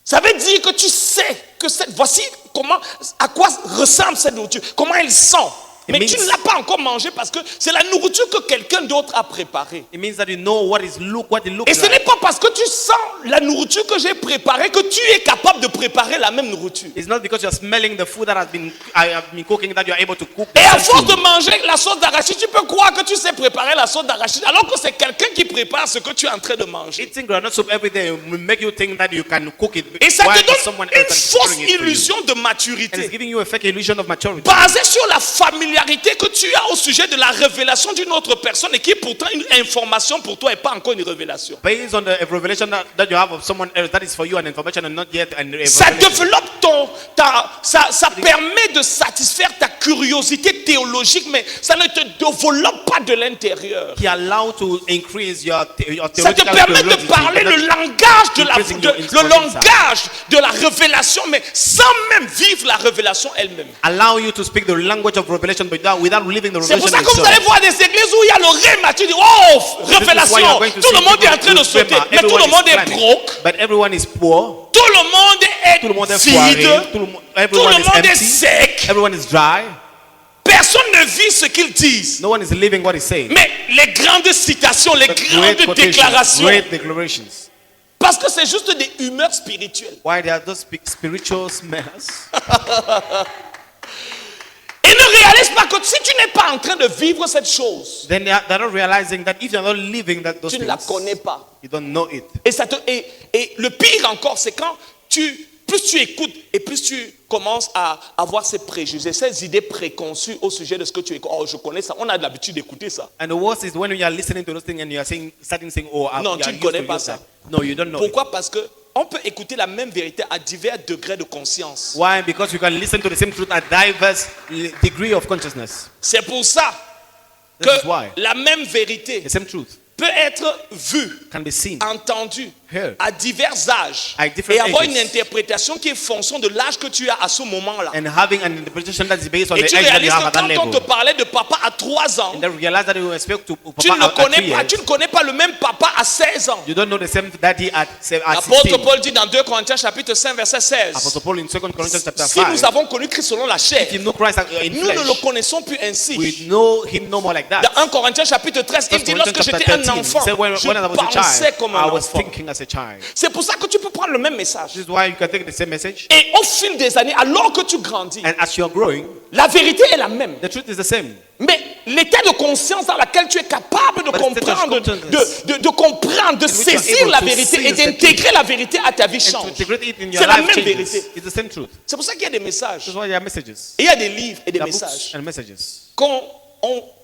Ça veut dire que tu sais que voici comment, à quoi ressemble cette nourriture, comment elle sent. Mais tu ne l'as pas encore mangé parce que c'est la nourriture que quelqu'un d'autre a préparée. It means that you know what it looks Et ce n'est like. pas parce que tu sens la nourriture que j'ai préparée que tu es capable de préparer la même nourriture. It's not because you're smelling the food that I have been cooking that you're able to cook. the Et à same force food. de manger la sauce d'arachide, tu peux croire que tu sais préparer la sauce d'arachide alors que c'est quelqu'un qui prépare ce que tu es en train de manger. Eating granite soup every day will make you think that you can cook it. Et ça while te donne someone une else is fausse preparing it for you. illusion de And it's maturité giving you a fake illusion of maturity. basée sur la familiarité que tu as au sujet de la révélation d'une autre personne et qui est pourtant une information pour toi et pas encore une révélation. Based on the revelation that you have of someone else, that is for you an information and not yet an Ça revelation. développe ça permet de satisfaire ta curiosité théologique, mais ça ne te développe pas de l'intérieur. He allows to increase your Ça te theological permet de curiosity, parler but le not langage increasing your le inspiration. langage de la révélation, mais sans même vivre la révélation elle-même. allow you to speak the language of revelation without living the C'est pour revelation ça que vous itself. allez voir des églises où il y a le réma, tu dis, oh, This is why révélation, you are going to tout le see monde est en people train de with sauter, rhema. mais tout le Everyone monde is est planning, broke, but everyone is poor. tout le monde Tout le monde est est foiré. vide, tout Everyone le is monde est empty. sec, Everyone is dry. personne ne vit ce qu'ils disent. No one is living what he's saying. Mais les grandes citations, les But grandes déclarations, great declarations. parce que c'est juste des humeurs spirituelles. Why they are those spiritual smells? Et ne réalise pas que si tu n'es pas en train de vivre cette chose, Then they're not realizing that if you're not living those tu ne la things, connais pas. you don't know it. Et le pire encore, c'est quand plus tu écoutes et plus tu commences à avoir ces préjugés, ces idées préconçues au sujet de ce que tu écoutes. Oh, je connais ça. On a l'habitude d'écouter ça. And the worst is when you are listening to those things and you are starting saying, oh, Non, tu ne connais pas ça. No, you don't know it. Pourquoi? Parce que on peut écouter la même vérité à divers degrés de conscience. Why? Because you can listen to the same truth at diverse degree of consciousness. C'est pour ça This is why. que la même vérité The same truth peut être vu, can be seen, entendu heard, à divers âges at different et avoir ages. une interprétation qui est fonction de l'âge que tu as à ce moment-là. and having an interpretation that is based on Et the tu age that réalises you have que at that quand on te level. parlait de papa à 3 ans, And then realize that you expect to tu ne, Papa at 3 connais pas, years. tu ne connais pas le même papa à 16 ans. You don't know the same daddy at L'apôtre 16. Paul dit dans 2 Corinthiens chapitre 5 verset 16, Apostle Paul in 2 Corinthians chapter si 5. nous avons connu Christ selon la chair, If you know Christ in nous ne le flesh, connaissons plus ainsi. we know him no more like that. Dans 1 Corinthiens chapitre 13, il 1 dit Corinthians lorsque chapter j'étais un 13, enfant, he said, when I was a je pensais child, comme I un was enfant. thinking as a child. C'est pour ça que tu peux prendre le même message. This is why you can take the same message. Et au fil des années, alors que tu grandis, And as you're growing, la vérité est la même. the truth is the same. Mais l'état de conscience dans lequel tu es capable de But the state of comprendre, consciousness de comprendre, de in which you are saisir able la to vérité et seize the d'intégrer la vérité à ta vie And to change. integrate it in C'est your la life même changes. vérité. It's the same truth. C'est pour ça qu'il y a des messages. This is why there are messages. Et il y a des livres et des There are books messages and messages. qu'on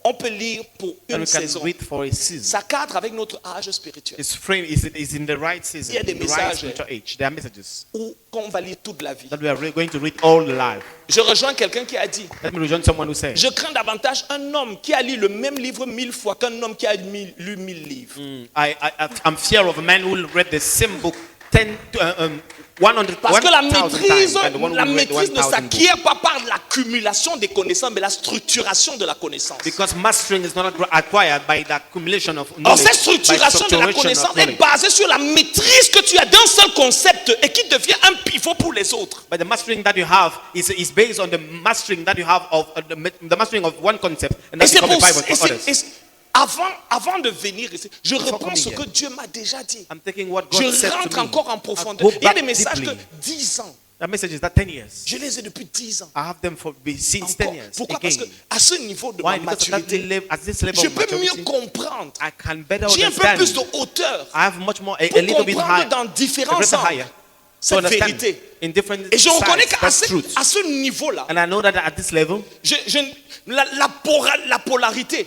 on peut lire pour And une we can saison. read for a season. Ça cadre avec notre âge spirituel. It's frame is in the right season, Il y a des in the right messages. spiritual age. There are messages Ou qu'on va lire toute la vie. that we are going to read all the life. Je rejoins quelqu'un qui a dit, Let me rejoin someone who said, je crains davantage un homme qui a lu le même livre 1000 fois qu'un homme qui a lu 1000 livres. I'm fear of a man who read the same book 100, Parce que la 1,000 maîtrise, times, and the one who la read maîtrise ne 1,000 books. s'acquiert pas par l'accumulation des connaissances, mais la structuration de la connaissance. Because mastering is not acquired by the accumulation of Or, knowledge. cette structuration de la connaissance est basée sur la maîtrise que tu as d'un seul concept et qui devient un pivot pour les autres. But the mastering that you have is based on the mastering that you have of the mastering of one concept, and Et that's c'est become pour a Bible for others. avant de venir ici, je réponds coming ce here. que Dieu m'a déjà dit. I'm taking what God said Je to rentre me. encore en I profondeur. go Il y a back des messages deeply. que 10 ans, That message is that 10 years. je les ai depuis 10 ans. I have them for since 10 Encore. years. Pourquoi? Again. Parce que à ce niveau de Why? ma Because at, maturité, at this level je of peux maturity, mieux comprendre. I can better J'ai un peu understand. plus de hauteur I have much more, a pour little bit comprendre higher, dans a différents greater angles higher, to cette understand vérité. in different Et je reconnais sides, qu'à that truth. ce niveau-là, And I know that at this level, la polarité,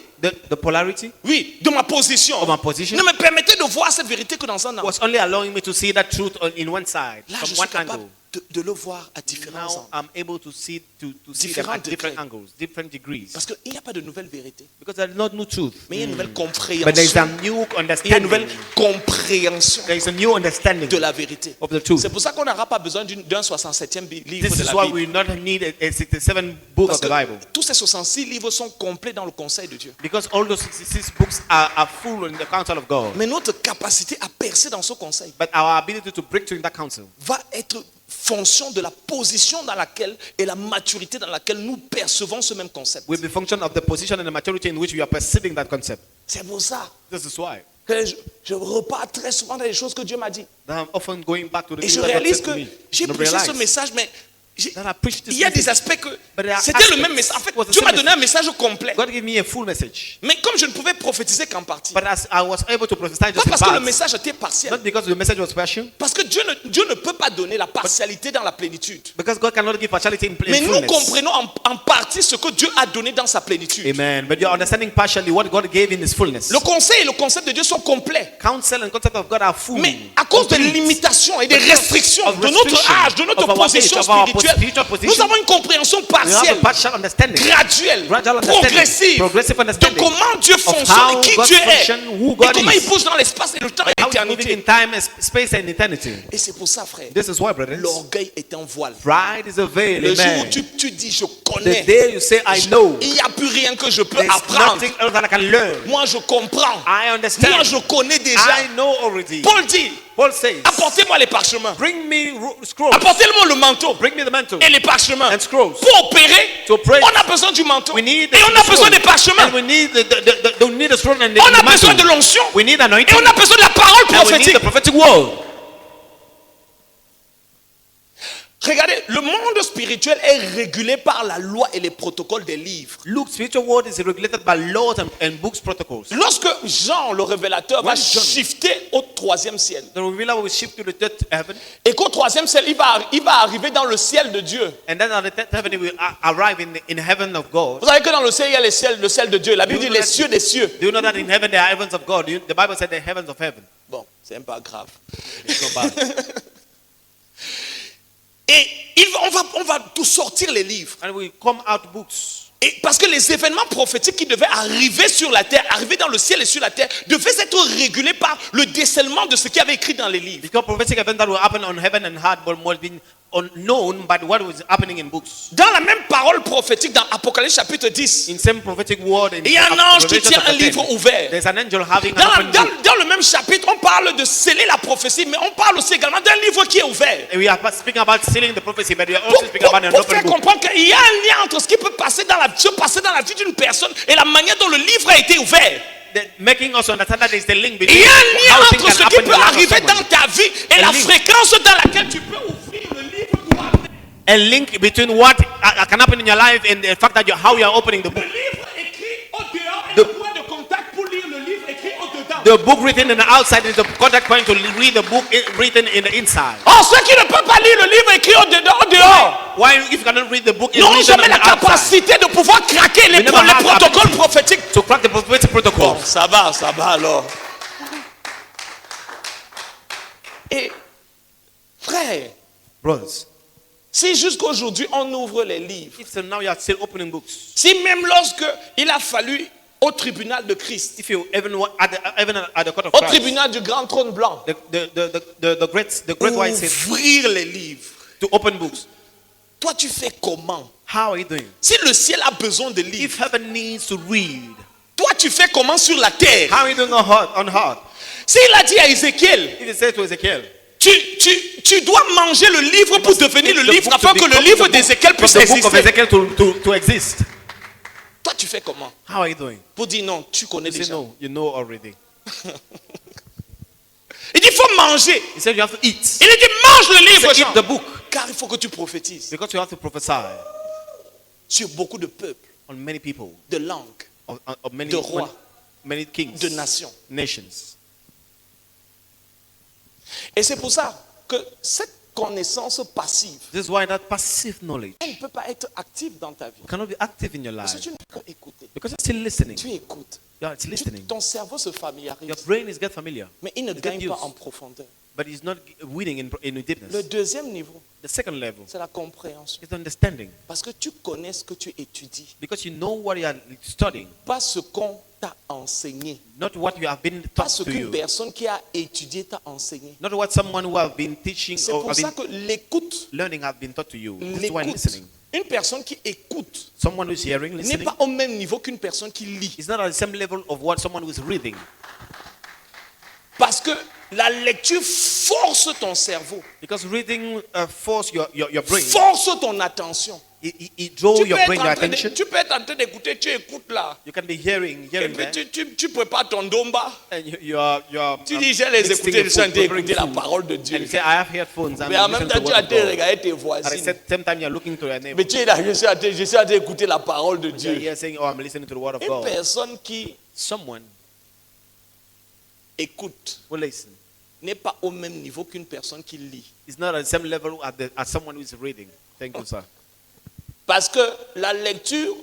the polarity oui, de ma position, of my position ne me permettait de voir cette vérité que dans un angle. was only allowing me to see that truth in one side, Là, je from suis one capable angle. de le voir à différents Now angles. I'm able to see them Différents at different degrés. angles, different degrees. Parce qu'il n'y a pas de nouvelle vérité, Because there is not new truth, mais il y a une nouvelle but there is a compréhension. new Il y a une nouvelle understanding. compréhension There is a new understanding de la vérité. of the truth. C'est pour ça qu'on n'aura pas besoin d'un 67e livre This de is la why Bible. we not need a 67 book Parce of the que Bible. tous ces 66 livres sont complets dans le conseil de Dieu. Because all those 66 books are full in the counsel of God. Mais notre capacité à percer dans ce conseil But our ability to break through in that counsel va être fonction de la position dans laquelle et la maturité dans laquelle nous percevons ce même concept. will be function of the position and the maturity in which we are perceiving that concept. C'est pour ça This is why que je repars très souvent dans les choses que Dieu m'a dit. that I'm often going back to the Et things je that God réalise said que to me. j'ai And I prêché ce realize message, mais that I preached this il y a des message. aspects que But there are c'était le aspects. même message. En fait, It was the Dieu same m'a donné un message complet. God gave me a full message. Mais comme je ne pouvais prophétiser qu'en partie, But as I was able to prophesy pas just in parce que le parts, message était partiel, not because the message was partial, parce que Dieu ne peut pas donner la partialité dans la plénitude. because God cannot give partiality in Mais nous fullness. comprenons en partie ce que Dieu a donné dans sa plénitude. Amen. But you're understanding partially what God gave in His fullness. Le conseil et le concept de Dieu sont complets. Counsel and concept of God are full. Mais à cause des complete. limitations et des Because restrictions of de notre restriction, âge, de notre of our position age, of our spirituelle, spiritual position, nous avons une compréhension We have a partielle, partial understanding. graduelle, Gradual understanding. progressive Progressive de understanding. comment Dieu fonctionne how et qui God Dieu est. function, who Et God comment is. il bouge dans l'espace et le temps et How it's moving in l'éternité. time, space, and eternity. Et c'est pour ça, frère, This is why, brothers. l'orgueil est un voile. Pride is a veil. Le jour où Amen. tu dis je The connais, day you say, I know, il n'y a plus rien que je peux there's apprendre. nothing else that I can learn. Moi je comprends. I Moi understand. je connais déjà. I know already. Paul dit, Paul says, apportez-moi les parchemins. bring me scrolls. Apportez-moi le manteau Bring me the mantle. et les parchemins. And scrolls. Pour opérer, To pray. on a besoin du manteau. We need Et on a the besoin scroll. des parchemins. And we need the scroll and the On a mantle. besoin de l'onction. We need Et anointing. on a besoin de la parole And we need prophétique. the prophetic word. Regardez, le monde spirituel est régulé par la loi et les protocoles des livres. Look, spiritual world is regulated by laws and books protocols. Lorsque Jean, le révélateur, va When John- shifter au 3e ciel, The revealer will shift to the third heaven, et qu'au 3e ciel, il va arriver dans le ciel de Dieu. and then at the third heaven he will arrive in heaven of God. Vous savez que dans le ciel, il y a le ciel de Dieu. La Bible dit les cieux des cieux. Do you know that in heaven there are heavens of God? The Bible said the heavens of heaven. Bon, c'est pas grave. It's not bad. Et on va tout sortir les livres. And we come out books. Et parce que les événements prophétiques qui devaient arriver sur la terre, arriver dans le ciel et sur la terre, devaient être régulés par le décèlement de ce qui avait écrit dans les livres. Because prophetic events that will happen on heaven and earth were more been unknown, but what was happening in books. Dans la même parole prophétique dans Apocalypse chapitre 10, In same prophetic word, in il y a un ange qui Revelation tient un chapter 10, livre ouvert. there's an angel having an Dans, open dans- book. dans le même chapitre, on parle de sceller la prophétie, mais on parle aussi également d'un livre qui est ouvert. And we are speaking about sealing the prophecy, but we are Pour, also speaking about an pour open faire book. comprendre qu'il y a un lien entre ce qui peut se passer dans la vie d'une personne et la manière dont le livre a été ouvert. Making us understand that there is the link Il between y a un lien how things entre can ce qui happen in peut the life of arriver someone. dans ta vie et A la link. fréquence dans laquelle tu peux ouvrir le livre toi-même. A link between what can happen in your life and the fact that how you are opening the Le book. livre écrit au dehors et The- le point de contact pour lire le livre écrit au dedans. The book written in the outside is the contact point to read the book written in the inside. Oh, ceux qui ne peuvent pas lire le livre écrit au dehors, Why, if you cannot read the book, it's n'ont written jamais on la the outside. capacité de pouvoir craquer les We never have protocoles ability. prophétiques. To crack the prophetic protocol. Bon, ça va alors. Et frère, Brothers, si jusqu'aujourd'hui on ouvre les livres, if so now you are still opening books, si même lorsque il a fallu au tribunal de Christ, if you even at the court of au Christ, tribunal du grand trône blanc, the great white said ouvrir les livres, to open books, toi tu fais comment? how are you doing? Si le ciel a besoin de If livres, heaven needs to read, toi tu fais comment sur la terre? how are you doing on heart? S'il a dit à Ézéchiel, If you say to Ezekiel, tu dois manger le livre pour devenir le the livre book to afin que le become livre the book- d'Ézéchiel puisse for the book of exister. Ezekiel to exist. Toi tu fais comment? How are you doing? Pour dire non, tu connais You say déjà. no, you know already. Il dit il faut manger. He said you have to eat. Il dit mange le He livre, said, Jean. eat the book Car il faut que tu prophétises because you have to prophesy sur beaucoup de peuples, on many people, de langues, of many, de rois, many kings, de nations. nations. Et c'est pour ça que cette connaissance passive, This is why that passive knowledge elle ne peut pas être active dans ta vie. cannot be active in your Parce que life tu ne peux écouter. because you're still listening. Tu écoutes. Yeah, it's listening. Ton cerveau se familiarise. Your brain is get familiar, Mais il ne get gagne pas used. en profondeur. but it's not winning in Le deepness. deuxième niveau, The second level c'est la compréhension. is understanding Parce que tu connais ce que tu étudies, because you know what you are studying, pas ce qu'on t'a enseigné. not what you have been Pas taught ce to qu'une you, personne qui a étudié t'a enseigné. not what someone who have been teaching C'est or pour have ça been que l'écoute, learning have been taught to you. This is why listening. une personne qui écoute Someone who is hearing, n'est listening, pas au même niveau qu'une personne qui lit. is not at the same level of what someone who is reading. Parce que la lecture force ton cerveau, Because reading force your brain. force ton attention. It draw Tu peux, your être brain, your en train attention. tu peux être en train d'écouter, tu écoutes là. You can be hearing Et there. puis tu prépares ton domba. And you are Tu dis, j'ai les mixing écouter, your je suis en food, train preparing d'écouter la food. parole de And Dieu. you say, I have headphones. I'm Mais en même listening temps, to tu the as word of God. regarder tes At the voisines. same time, you're looking to your neighbor. Mais tu es là, je suis en train d'écouter la parole de You're Dieu. here saying, oh, I'm listening to the word of Une God. personne qui Someone écoute will listen. n'est pas au même niveau qu'une personne qui lit. It's not at the same level as someone who is reading. Thank you, sir. Parce que la lecture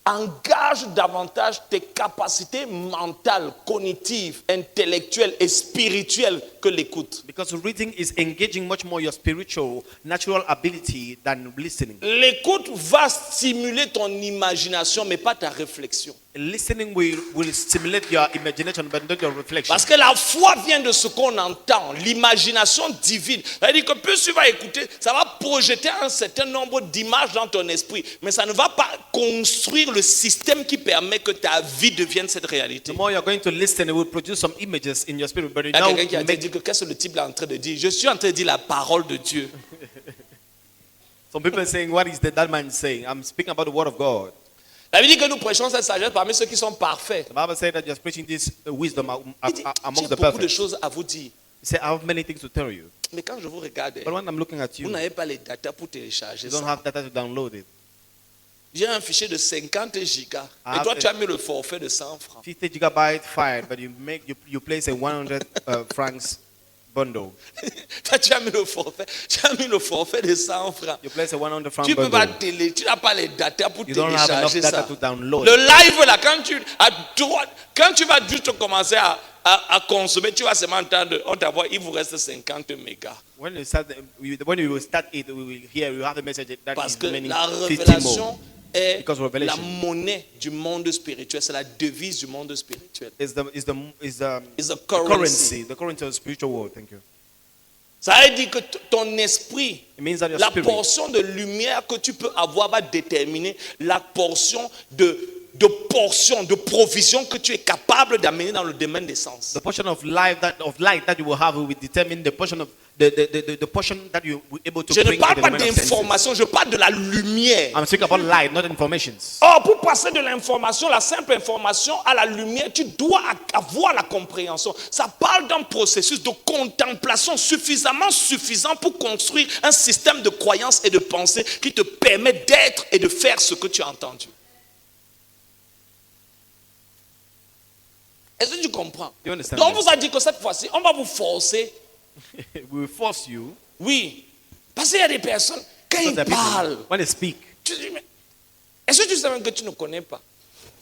engage davantage tes capacités mentales, cognitives, intellectuelles et spirituelles que l'écoute. Because reading is engaging much more your spiritual, natural ability than listening. L'écoute va stimuler ton imagination, mais pas ta réflexion. Listening will stimulate your imagination, but not your reflection. Parce que la foi vient de ce qu'on entend, l'imagination divine. C'est-à-dire que plus tu vas écouter, ça va projeter un certain nombre d'images dans ton esprit, mais ça ne va pas construire le système qui permet que ta vie devienne cette réalité. The more you're going to listen, it will produce some images in your spirit. But Il y a now, quelqu'un qui a dit que qu'est-ce que le type là est en train de dire? Je suis en train de dire la parole de Dieu. some people are saying, what is that man saying? I'm speaking about the word of God. La Bible dit que nous prêchons cette sagesse parmi ceux qui sont parfaits. The Bible says that you're preaching this wisdom Il dit, among j'ai the beaucoup de perfect. choses à vous dire. He said, I have many things to tell you. Mais quand je vous regarde, But when I'm looking at vous you, n'avez pas les data pour télécharger you don't ça. have data to download it. J'ai un fichier de 50 gigas. Ah, Et toi, mais- tu as mis le forfait de 100 francs. 50 gigabyte file, but you place a 100 francs bundle. Toi, tu as mis le forfait de 100 francs. You place a 100 franc Tu peux pas bundle. tu n'as pas les data pour You don't have enough télécharger data ça. to download. Le live là, quand tu vas juste commencer à consommer, tu vas seulement entendre, on t'envoie, il vous reste 50 mégas. When you will start it, we will hear you have a message that Parce is que remaining la 50 révélation more. est Because la revelation monnaie du monde spirituel, c'est la devise du monde spirituel. is the It's a currency, the currency of the spiritual world. Thank you. Ça veut dire que ton esprit, It means that your la spirit, portion de lumière que tu peux avoir va déterminer la portion de provision que tu es capable d'amener dans le domaine des sens. the portion of light that you will have will determine the portion of the portion that you will be able to Je ne bring parle in the pas domain of senses. d'information, je parle de la lumière. I'm speaking about light, not informations. Or, pour passer de l'information, la simple information à la lumière, tu dois avoir la compréhension. Ça parle d'un processus de contemplation suffisant pour construire un système de croyance et de pensée qui te permet d'être et de faire ce que tu as entendu. Est-ce que tu comprends? Do you understand Donc, on this? vous a dit que cette fois-ci, on va vous forcer. We will force you. Oui. Parce qu'il y a des personnes, quand Because ils there are people, parlent, when they speak, tu dis, mais est-ce que tu sais même que tu ne connais pas?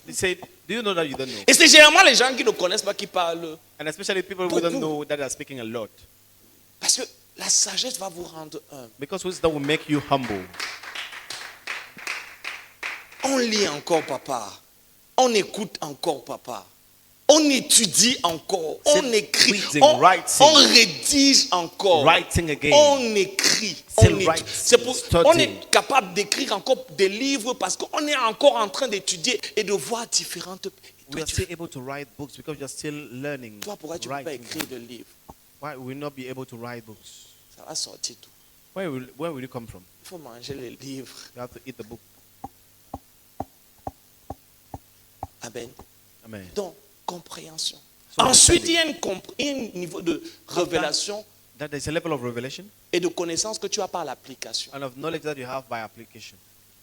they say, "Do you know that you don't know?" Et c'est généralement les gens qui ne connaissent pas qui parlent. And especially people who Beaucoup. don't know that are speaking a lot, Parce que la sagesse va vous rendre humble. because wisdom will make you humble. On lit encore, papa. On écoute encore, papa. On étudie encore. On Still écrit. reading, On writing. rédige encore. Writing again. On écrit. Still On étudie. writing, C'est pour, studying. on est capable d'écrire encore des livres parce qu'on est encore en train d'étudier et de voir différentes. We are still able to write books because you're still learning. Toi, pourquoi tu ne peux pas writing. écrire de livres? Why will we not be able to write books? Ça va sortir tout. Where will you come from? Il faut manger les livres. You have to eat the book. Amen. Amen. Donc, compréhension. So Ensuite, il understanding. y a un niveau de révélation That there's a level of revelation et de connaissance que tu as par l'application. and of knowledge that you have by application.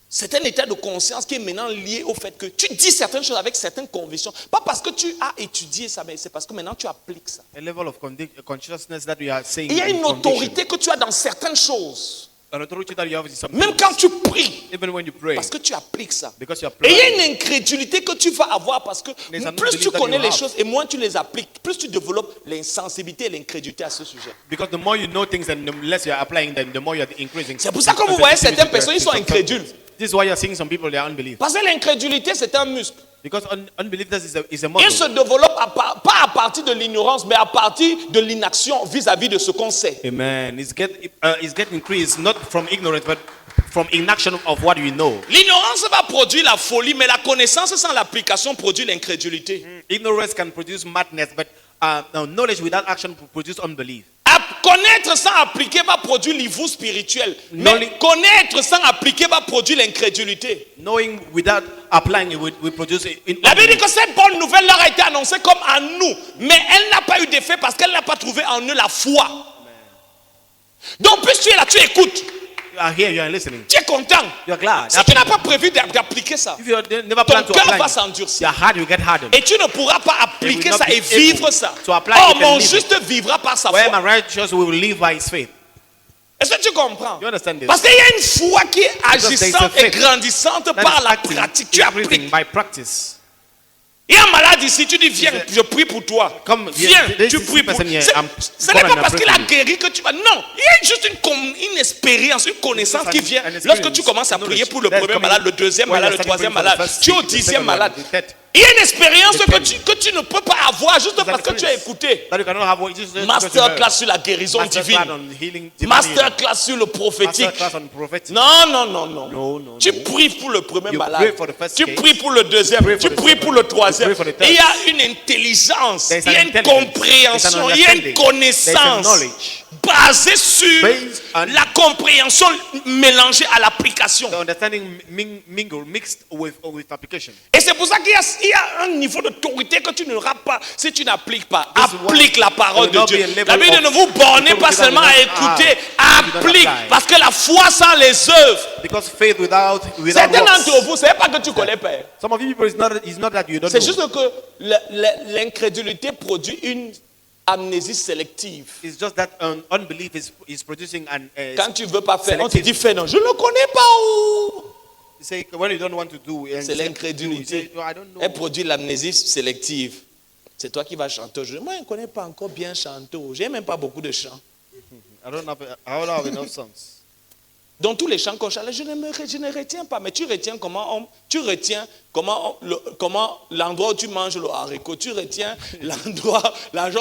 C'est un état de conscience qui est maintenant lié au fait que tu dis certaines choses avec certaines convictions. Pas parce que tu as étudié ça, mais c'est parce que maintenant tu appliques ça. A level of consciousness that we are saying. Il y a in une conviction. autorité que tu as dans certaines choses. An authority that you have is something. Même quand tu pries, Even when you pray, parce que tu appliques ça. because you are Et il y a praying. une incrédulité que tu vas avoir parce que There's an plus tu unbelief that connais you les have. choses et moins tu les appliques, plus tu développes l'insensibilité et l'incrédulité à ce sujet. Because the more you know things and the less you are applying them, the more you are increasing. C'est pour ça que vous voyez certaines personnes, ils sont incrédules. This is why you're seeing some people, they are unbelief. Parce que l'incrédulité, c'est un muscle. Because unbelief is a Il se muscle. développe pas à partir de l'ignorance, mais à partir de l'inaction vis-à-vis de ce qu'on sait. Amen. It's getting increased not from ignorance, but from inaction of what you know. L'ignorance va produire la folie, mais la connaissance sans l'application produit l'incrédulité. Ignorance can produce madness, but knowledge without action produce unbelief. Connaître sans appliquer va produire l'ivou spirituel. Mais Knowledge- connaître sans appliquer va produire l'incrédulité. Knowing without applying it will produce La Bible dit que cette bonne nouvelle leur a été annoncée comme à nous, mais elle n'a pas eu d'effet parce qu'elle n'a pas trouvé en eux la foi. Donc, plus tu es là, tu écoutes, You are here, you are listening. tu es content. You are glad. Si tu n'as pas prévu d'appliquer ça, If you never plan ton to cœur apply, va it, s'endurcir. your heart will get hardened. Et tu ne pourras pas appliquer not ça be et vivre able ça. to apply Oh, it and mon live it. juste vivra par sa Where my foi. righteous will live by his faith. Est-ce que tu comprends? You understand this? Parce qu'il y a une foi qui est there's a agissante et faith grandissante That par is la acting, pratique. Tu increasing appliques. by practice. Il y a un malade ici, tu dis viens, Is je prie pour toi. Come, Viens, this tu is pries pour person here, toi. I'm Ce n'est God pas and parce I qu'il pray a for you. guéri que tu vas. Non, il y a juste une expérience, une connaissance Just qui an vient experience, lorsque tu commences à prier pour le That's premier coming malade, le deuxième when malade, you're le troisième starting praying malade. for the Tu es au first, the 10e second malade. one, the third. Il y a une expérience The tenth. que tu ne peux pas avoir juste There's an parce que tu as experience écouté. That you cannot have just because you Masterclass heard. sur la guérison Masterclass divine. on healing, divine healing. Masterclass sur le prophétique. Masterclass on prophetic. Non, non, non, non. No, no, Tu no. pries pour le premier You malade. pray for the first Tu case. pries pour le deuxième. pray for Tu the pries second. pour le troisième. You pray for the Et il y third. a une intelligence, There's il y a an une intelligence. compréhension, There's an il y a une understanding. There's a connaissance knowledge. basée sur Based on- la compréhension mélangée à l'application. The understanding mingle mixed with application. Et c'est pour ça qu'il y a un niveau d'autorité que tu n'auras pas si tu n'appliques pas. This is Applique why la parole there de will Dieu. not be a level La Bible of ne vous bornez pas authority seulement that à will not écouter, have. You don't applique. apply. Parce que la foi sans les œuvres, Because faith without certains d'entre works. vous, ce n'est pas que tu connais pas. Some of you people is not that you don't C'est know. juste que l'incrédulité produit une amnésie sélective. It's just that unbelief is producing an. Quand tu ne veux pas faire, on te Sélective. dit fais non. Je ne le connais pas. Oh. You say when you don't want to do. And C'est you say, l'incrédulité. "No, I don't know." Elle produit l'amnésie sélective. C'est toi qui vas chanter. Moi, je ne connais pas encore bien chanter. Je n'ai même pas beaucoup de chants. I don't have enough songs. Dans tous les chants qu'on chante, je ne retiens pas. Mais tu retiens comment l'endroit où tu manges le haricot. Tu retiens l'endroit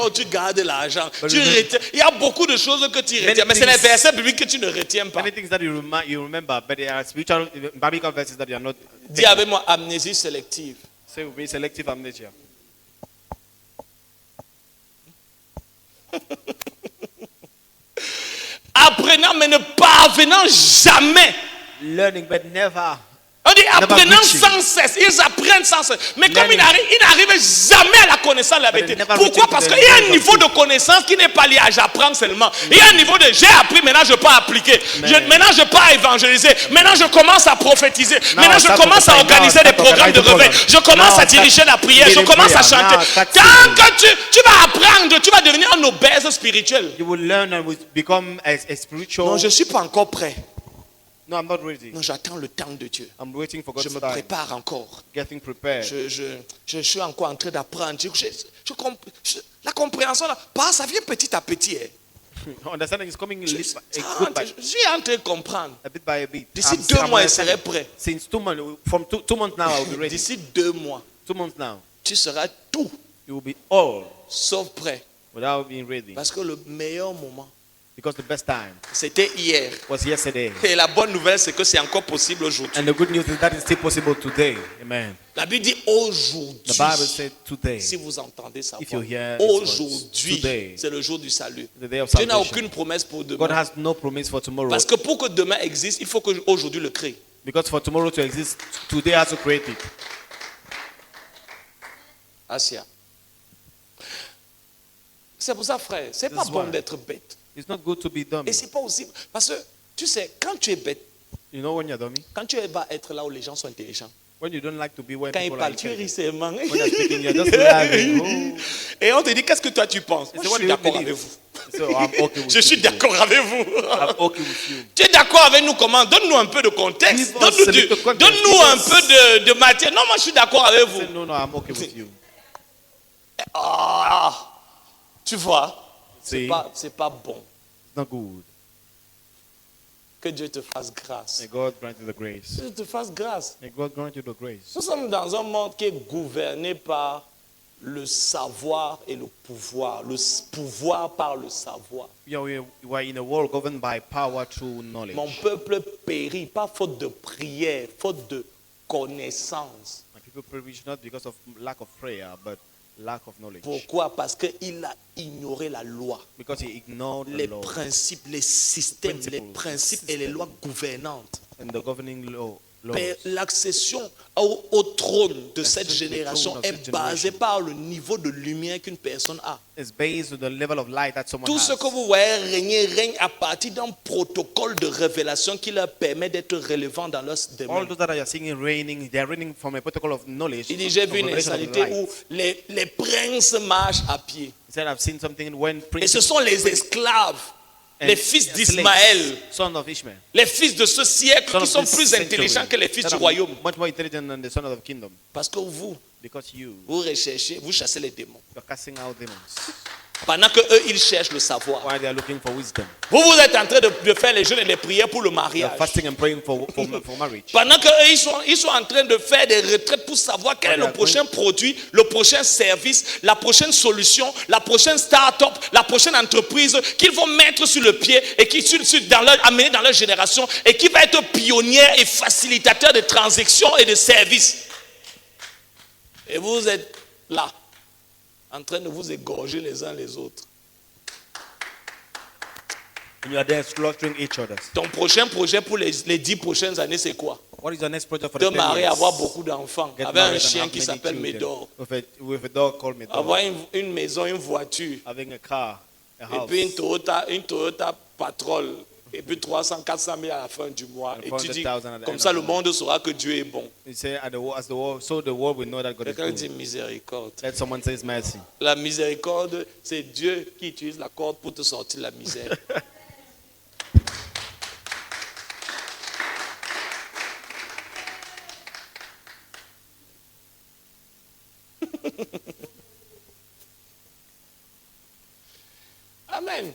où tu gardes l'argent. Tu retiens. Il y a beaucoup de choses que tu retiens. Mais c'est les versets bibliques que tu ne retiens pas. Many things that you remember, but there are spiritual biblical verses that you are not. Dis avec moi, amnésie sélective. Say with me, selective amnesia. Apprenant mais ne parvenant jamais. Learning but never. On dit apprenant reaching. sans cesse. Ils apprennent sans cesse. Mais comme Learning. ils n'arrivent jamais à la connaissance de la vérité. never Pourquoi? reaching Parce to the qu'il y a un knowledge of niveau de connaissance qui n'est pas lié à j'apprends seulement. Il y a un niveau de j'ai appris, maintenant je peux appliquer. Maintenant je peux évangéliser. Maintenant je commence à prophétiser. Maintenant je commence à organiser des programmes de réveil. Je commence à diriger la prière. Je commence à chanter. Tant que tu vas apprendre, tu vas devenir un obèse spirituel. You will learn and will become a spiritual. Non, je ne suis pas encore prêt. No, I'm not ready. Non, j'attends le temps de Dieu. I'm waiting for Je God's me time. prépare encore. Getting prepared. Je suis encore en train d'apprendre. La compréhension, là, ça vient petit à petit. Understanding is coming Je bit by, je suis en train de comprendre. a bit by a bit. D'ici I'm 2 mois, je understanding. serai prêt. Since 2 months, from 2 months now, I'll be ready. D'ici 2 mois, 2 months now, tu seras tout you will be all sauf prêt. without being ready. Parce que le meilleur moment, Because the best time c'était hier. was yesterday. Et la bonne nouvelle, c'est que c'est encore possible aujourd'hui. And the good news is that it's still possible today. Amen. La Bible dit The aujourd'hui. Bible said today, Si vous entendez sa If voix, you hear His voice, aujourd'hui, today, c'est le jour du salut. the day of Dieu n'a salvation. aucune promesse pour God demain. has no promise for tomorrow. Parce que pour que demain existe, il faut qu'aujourd'hui le crée. Because for tomorrow to exist, today has to create it. Asia. C'est pour ça, frère, c'est pas This is bon why. d'être bête. It's not good to be dumb. Et c'est pas aussi. Parce que, tu sais, quand tu es bête, You know when you're dummy? quand tu vas être là où les gens sont intelligents, When you don't like to be where quand ils people are parlent, tu ris intelligent. seulement. When they're speaking, you're just laughing. Et on te dit, qu'est-ce que toi tu penses? Moi, So je what suis do you d'accord believe? avec vous. So I'm okay with Je suis you. d'accord avec vous. I'm okay with you. Tu es d'accord avec nous comment? Donne-nous un peu de contexte. Give us Donne-nous a bit of context. donne-nous un peu de matière. Non, moi je suis d'accord avec vous. Say, no, I'm okay with you. Ah, tu vois, See? c'est pas bon. It's not good. Que Dieu te fasse grâce. May God grant you the grace. Que Dieu te fasse grâce. May God grant you the grace. Nous sommes dans un monde qui est gouverné par le savoir et le pouvoir. Le pouvoir par le savoir. We are in a world governed by power through knowledge. Mon peuple périt, pas faute de prière, faute de connaissance. My people perish not because of lack of prayer, but lack of knowledge. Pourquoi? Parce qu'il a ignoré la loi, Because he ignored les the law principes, les systèmes, les Principles, principes et les lois gouvernantes. and the governing laws. Mais l'accession au trône de cette Accession to the génération throne of est this basée generation. par le niveau de lumière qu'une personne a. It's based on the level of light that someone Tout ce has. que vous voyez régner règne à partir d'un protocole de révélation qui leur permet d'être relevants dans leur All domaine. those that you're seeing reigning, they are reigning from a protocol of knowledge. Il dit, j'ai vu of une revelation of insanité light. où les princes marchent à pied. He said, I've seen something when Et ce sont les esclaves, and les fils slaves, d'Ismaël, son of Ishmael, les fils de ce siècle son qui of sont this plus century, intelligents que les fils that du are royaume. much more intelligent than the son of the kingdom. Parce que vous Because vous recherchez, vous chassez les démons. you're casting out demons. Pendant que eux, ils cherchent le savoir. While they are looking for wisdom. Vous êtes en train de faire les jeûnes et les prières pour le You're mariage. fasting and praying for marriage. Pendant qu'eux, ils sont en train de faire des retraites pour savoir quel est le prochain produit, le prochain service, la prochaine solution, la prochaine start-up, la prochaine entreprise qu'ils vont mettre sur le pied et qui amener dans leur génération et qui va être pionnière et facilitateur de transactions et de services. Et vous êtes là, en train de vous égorger les uns les autres. And you are there slaughtering each other. Ton prochain projet pour les 10 prochaines années, c'est quoi? What is your next project for Te the 10 marier, years? avoir beaucoup d'enfants, Get avec un married and chien have qui many s'appelle children. Médor, With a dog called Medor. avoir une maison, une voiture, Having a car, a et house. puis une Toyota Patrol, et puis 300, 400 000 à la fin du mois. And Et tu dis, 400,000 at the comme end ça of le the monde saura que Dieu est bon. You say, as the world, so the world will know that God is Quelqu'un dit good. miséricorde. Let someone say mercy. La miséricorde, c'est Dieu qui utilise la corde pour te sortir de la misère. Amen.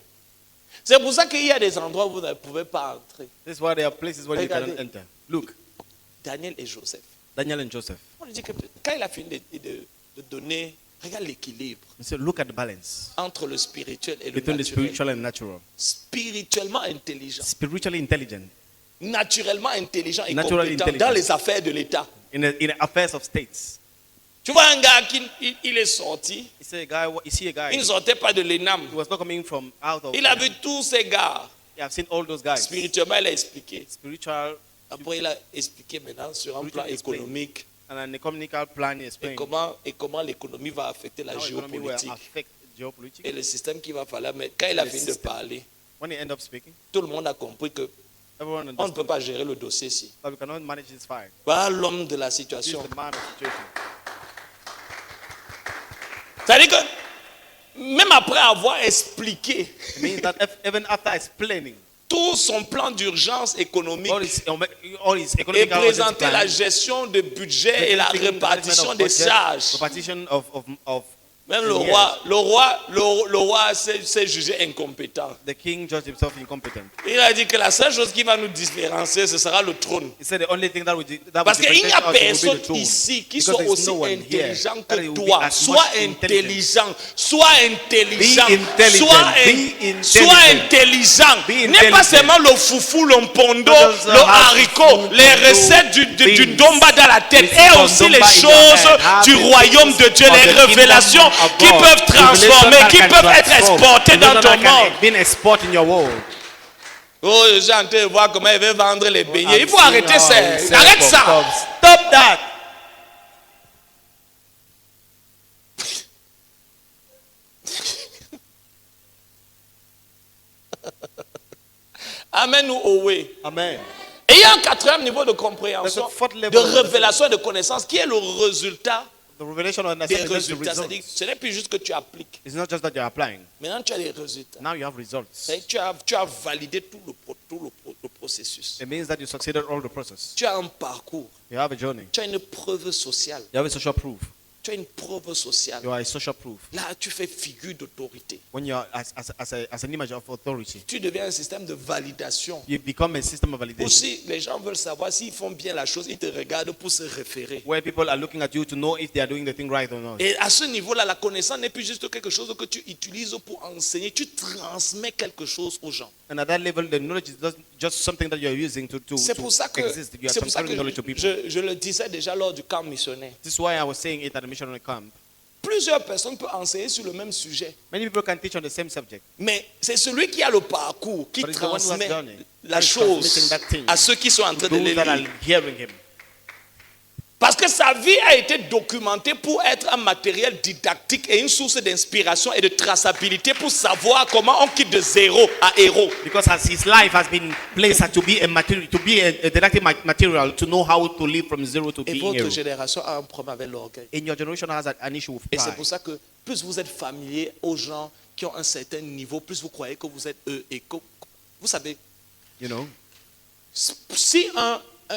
C'est pour ça qu'il y a des endroits où vous ne pouvez pas entrer. This is why there are places where you Regardez. cannot enter. Look, Daniel et Joseph. Daniel and Joseph. On lui dit que quand il a fini de donner, regarde l'équilibre He said, look at the balance entre le spirituel et le between the naturel. spiritual and natural. Spirituellement intelligent, Spiritually intelligent naturellement intelligent et Naturally compétent intelligent. dans les affaires de l'État. in the affairs of states. Tu vois un gars qui il est sorti, He said, a guy, you see a guy, il ne sortait pas de l'ENAM. he was not coming from out of. Il a vu tous ces gars. You have seen all those guys. Spirituellement, il a expliqué. Spiritual Après, il a expliqué maintenant sur un plan Spiritually explained. économique and an economical plan is et comment l'économie va affecter la how economy will géopolitique affect geopolitics. et le système qu'il va falloir mettre. Quand il a Le fini de système. parler, When he end up speaking, tout le monde a compris que everyone on ne peut understood pas gérer le dossier ici. that we cannot manage this fire. Voilà l'homme de la This is situation. the man of the situation. C'est-à-dire que même après avoir expliqué It means that even after explaining tout son plan d'urgence économique all his et economic présenter la gestion de budget et la répartition des charges, repartition of même Yes. le roi s'est jugé incompétent. the king judged himself incompetent. Il a dit que la seule chose qui va nous différencier, ce sera le trône. He said the only thing that will Parce qu'il n'y a differentiate us will be personne the throne. ici qui Because soit there's aussi no one here intelligent that que will be toi. as Sois much intelligent. Sois intelligent. Be intelligent. Sois Be sois intelligent. intelligent. Be N'est pas intelligent. seulement le foufou, le pondo, Not just le have haricot, foufou, les pondo, recettes du beans. domba dans la tête. With Et some aussi les domba in your choses hand. Have du the royaume de Dieu, of les the kingdom révélations of qui God. peuvent transformer, Revelation qui that peuvent can être transform. exportées dans Revelation ton that monde. can be exported in your world. Oh, j'ai en train de voir comment il veut vendre les beignets. I've Il faut seen arrêter how ça. he sells Arrête pop ça. tops. Stop that. Amène-nous au way. Amen. Et il y a un quatrième niveau de There's compréhension, a fourth level de of révélation et de connaissance qui est le résultat The revelation of des understanding is the résultats. C'est-à-dire, results. ce n'est plus juste que tu appliques. It's not just that you're applying. Maintenant, tu as les résultats. Now you have results. C'est-à-dire, tu as validé tout le processus. It means that you succeeded all the process. Tu as un parcours. You have a journey. Tu as une preuve sociale. You have a social proof. Tu as une preuve sociale. You are a social proof. Là, tu fais figure d'autorité. When you are as an image of authority, Tu deviens un système de validation. you become a system of validation. Aussi, les gens veulent savoir s'ils font bien la chose, ils te regardent pour se référer. Where people are looking at you to know if they are doing the thing right or not. Et à ce niveau-là, la connaissance n'est plus juste quelque chose que tu utilises pour enseigner, tu transmets quelque chose aux gens. And at that level, the knowledge is not just something that you are using to C'est pour ça que, exist. You are c'est pour ça transferring knowledge to que people. je le disais déjà lors du camp missionnaire. This is why I was saying it at the missionary camp. Plusieurs personnes peuvent enseigner sur le même sujet, Many people can teach on the same subject. mais c'est celui qui a le parcours qui But it's the one who has transmet done it. la That is chose transmitting that thing. à ceux qui sont en train de Those le that are lire. hearing him. Parce que sa vie a été documentée pour être un matériel didactique et une source d'inspiration et de traçabilité pour savoir comment on quitte de zéro à héros. Because as his life has been placed to be a material, to be a didactic material, to know how to live from zero to Et being votre hero. génération a un problème avec l'orgueil. In your generation has an issue with Et c'est pride. pour ça que plus vous êtes familier aux gens qui ont un certain niveau, plus vous croyez que vous êtes eux. Et que, vous savez, You know,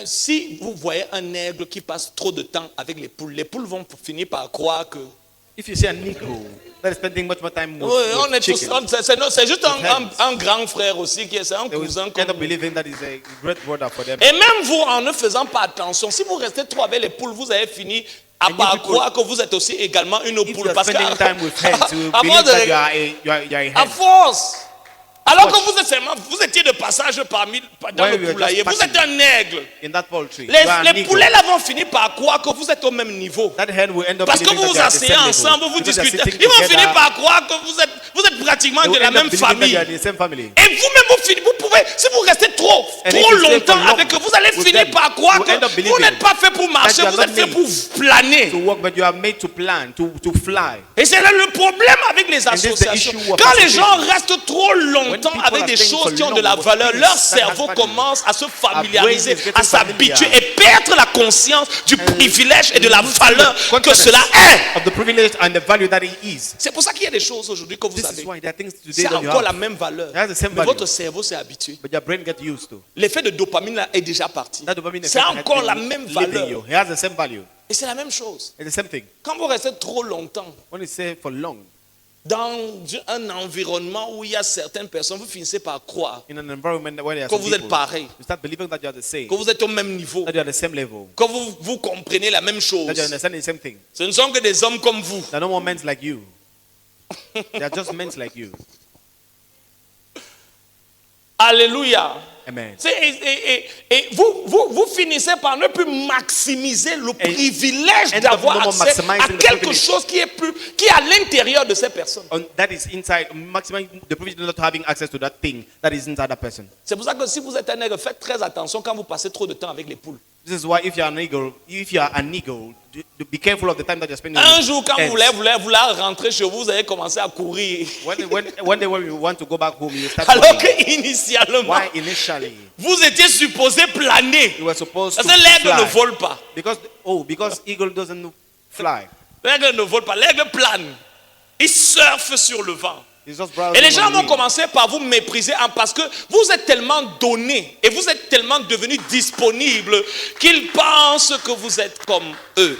si vous voyez un aigle qui passe trop de temps avec les poules vont finir par croire que... if you see a Negro that is spending much more time with, Oui, on est tous, chickens, c'est juste hens. un grand frère aussi, c'est un they will cousin end comme up vous. believing that is a great brother for them. Et même vous, en ne faisant pas attention, si vous restez trop avec les poules, vous avez fini à And you par people- croire que vous êtes aussi également une If you poule. are Parce que spending time with hens, you will à believe force that de- you are a à hen. force. Alors que vous étiez de passage dans When le we were poulailler, just vous êtes un aigle. In that poultry, you are a Les Negro. poulets là vont finir par croire que vous êtes au même niveau. That hen will end up Parce que believing vous that vous they are the asseyez same ensemble, level. vous Because they are discutez. sitting Ils vont together, finir par croire que vous êtes pratiquement they de will la end up même believing that famille. you are in the same family. Et vous-même, vous pouvez, si vous restez trop And if you stay longtemps for long avec eux, vous allez with finir them, par croire you end up que believing vous n'êtes pas fait pour marcher, you are vous not êtes fait made pour planer. To work, but you are made to plan, to fly. Et c'est là le problème avec les is the associations. issue of Quand les gens association. restent trop longtemps people avec are des staying choses for qui ont de long la with valeur, things leur that cerveau has value. commence à se brain familiariser, is getting à s'habituer familiar. et perdre la conscience du privilège et de la valeur que Consciousness cela est. of the privilege and the value that it is. C'est pour ça qu'il y a des choses aujourd'hui que vous This savez. is why there are things today C'est that you encore la have, même valeur. It has the same Mais value. votre cerveau s'est habitué. but your brain get used to. L'effet de dopamine là est déjà parti. That dopamine C'est effect has encore been la même leaving valeur. you. It has the same value. Et c'est la même chose. It's the same thing. Quand vous restez trop longtemps, When you say for long, dans un environnement où il y a certaines personnes, vous finissez par croire In an environment where there are que some vous êtes people, pareil, you start believing that you are the same, que vous êtes au même niveau, that you are the same level, que vous comprenez la même chose. that you understand the same thing. Ce ne sont que des hommes comme vous. There are no more men like you. They are just men like you. Alléluia. Amen. Et vous finissez par ne plus maximiser le privilège end up d'avoir no more accès à maximizing the quelque privilege. chose qui est à l'intérieur de ces personnes. That is inside, maximizing the privilege of not having access to that thing that is inside that person. C'est pour ça que si vous êtes un aigle, faites très attention quand vous passez trop de temps avec les poules. This is why if you are an eagle, be careful of the time that you're spending. Un with jour, quand vous ants. voulez rentrer chez vous, vous allez commencer à courir. One day when you want to go back home, you start Alors running. qu'initialement, Why initially vous étiez supposé planer. you were supposed Parce to que l'aigle ne fly? vole pas. Because eagle doesn't fly. L'aigle ne vole pas, l'aigle plane. Il surfe sur le vent. He's just browsing Et les gens on the vont wind. commencer par vous mépriser parce que vous êtes tellement donné et vous êtes tellement devenu disponible qu'ils pensent que vous êtes comme eux.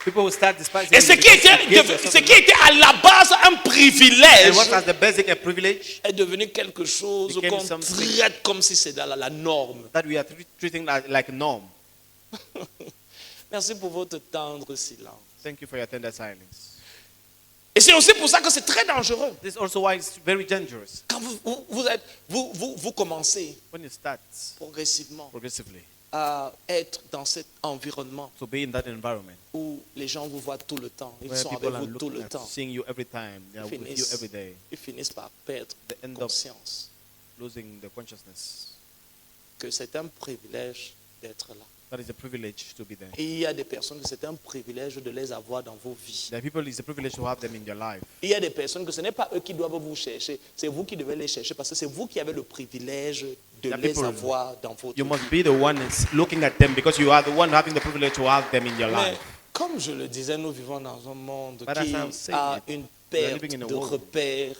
People will start despising Et you because ce qui était à la base un privilège and what was the basic privilege est devenu quelque chose became qu'on something traite comme si c'était la norme. that we are treating like a norm. Merci pour votre tendre silence. Thank you for your tender silence. Et c'est aussi pour ça que c'est très dangereux. This is also why it's very dangerous Quand vous commencez when you start progressivement progressively à être dans cet environnement to be in that environment où les gens vous voient tout le temps, ils where sont people avec are vous tout looking le at temps, seeing you every time, they are with you every day, ils finissent par perdre they end up conscience losing the consciousness. que c'est un privilège d'être là. That is a privilege to be there. Et il y a des personnes que c'est un privilège de les avoir dans vos vies. There are people, it's a privilege to have them in your life. Il y a des personnes que ce n'est pas eux qui doivent vous chercher, c'est vous qui devez les chercher parce que c'est vous qui avez le privilège de There are les people- avoir dans votre You vie. must be the one that's looking at them because you are the one having the privilege to have them in your Mais life. comme je le disais, nous vivons dans un monde But as qui I was saying a it, une we are perte living in a de world repères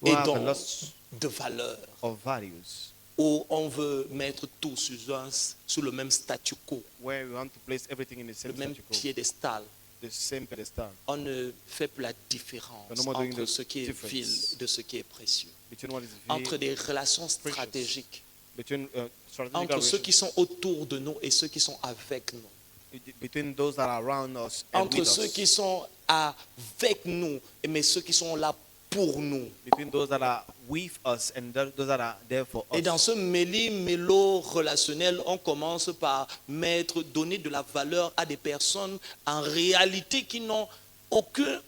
who et have a donc loss de valeurs, of values, où on veut mettre tout sur le même statu quo, where we want to place everything in the le same même statu quo, piédestal. the same pedestal, On ne fait plus la différence We're no more doing entre the ce qui est difference. vil de ce qui est précieux, between what is entre real, des relations stratégiques, between strategic entre ceux qui relations, sont autour de nous et ceux qui sont avec nous, between those that are around us and entre with ceux us, qui sont avec nous, mais ceux qui sont là pour nous. between those that are with us and those that are there for Et dans us. ce méli-mélo relationnel, on commence par donner de la valeur à des personnes en réalité qui n'ont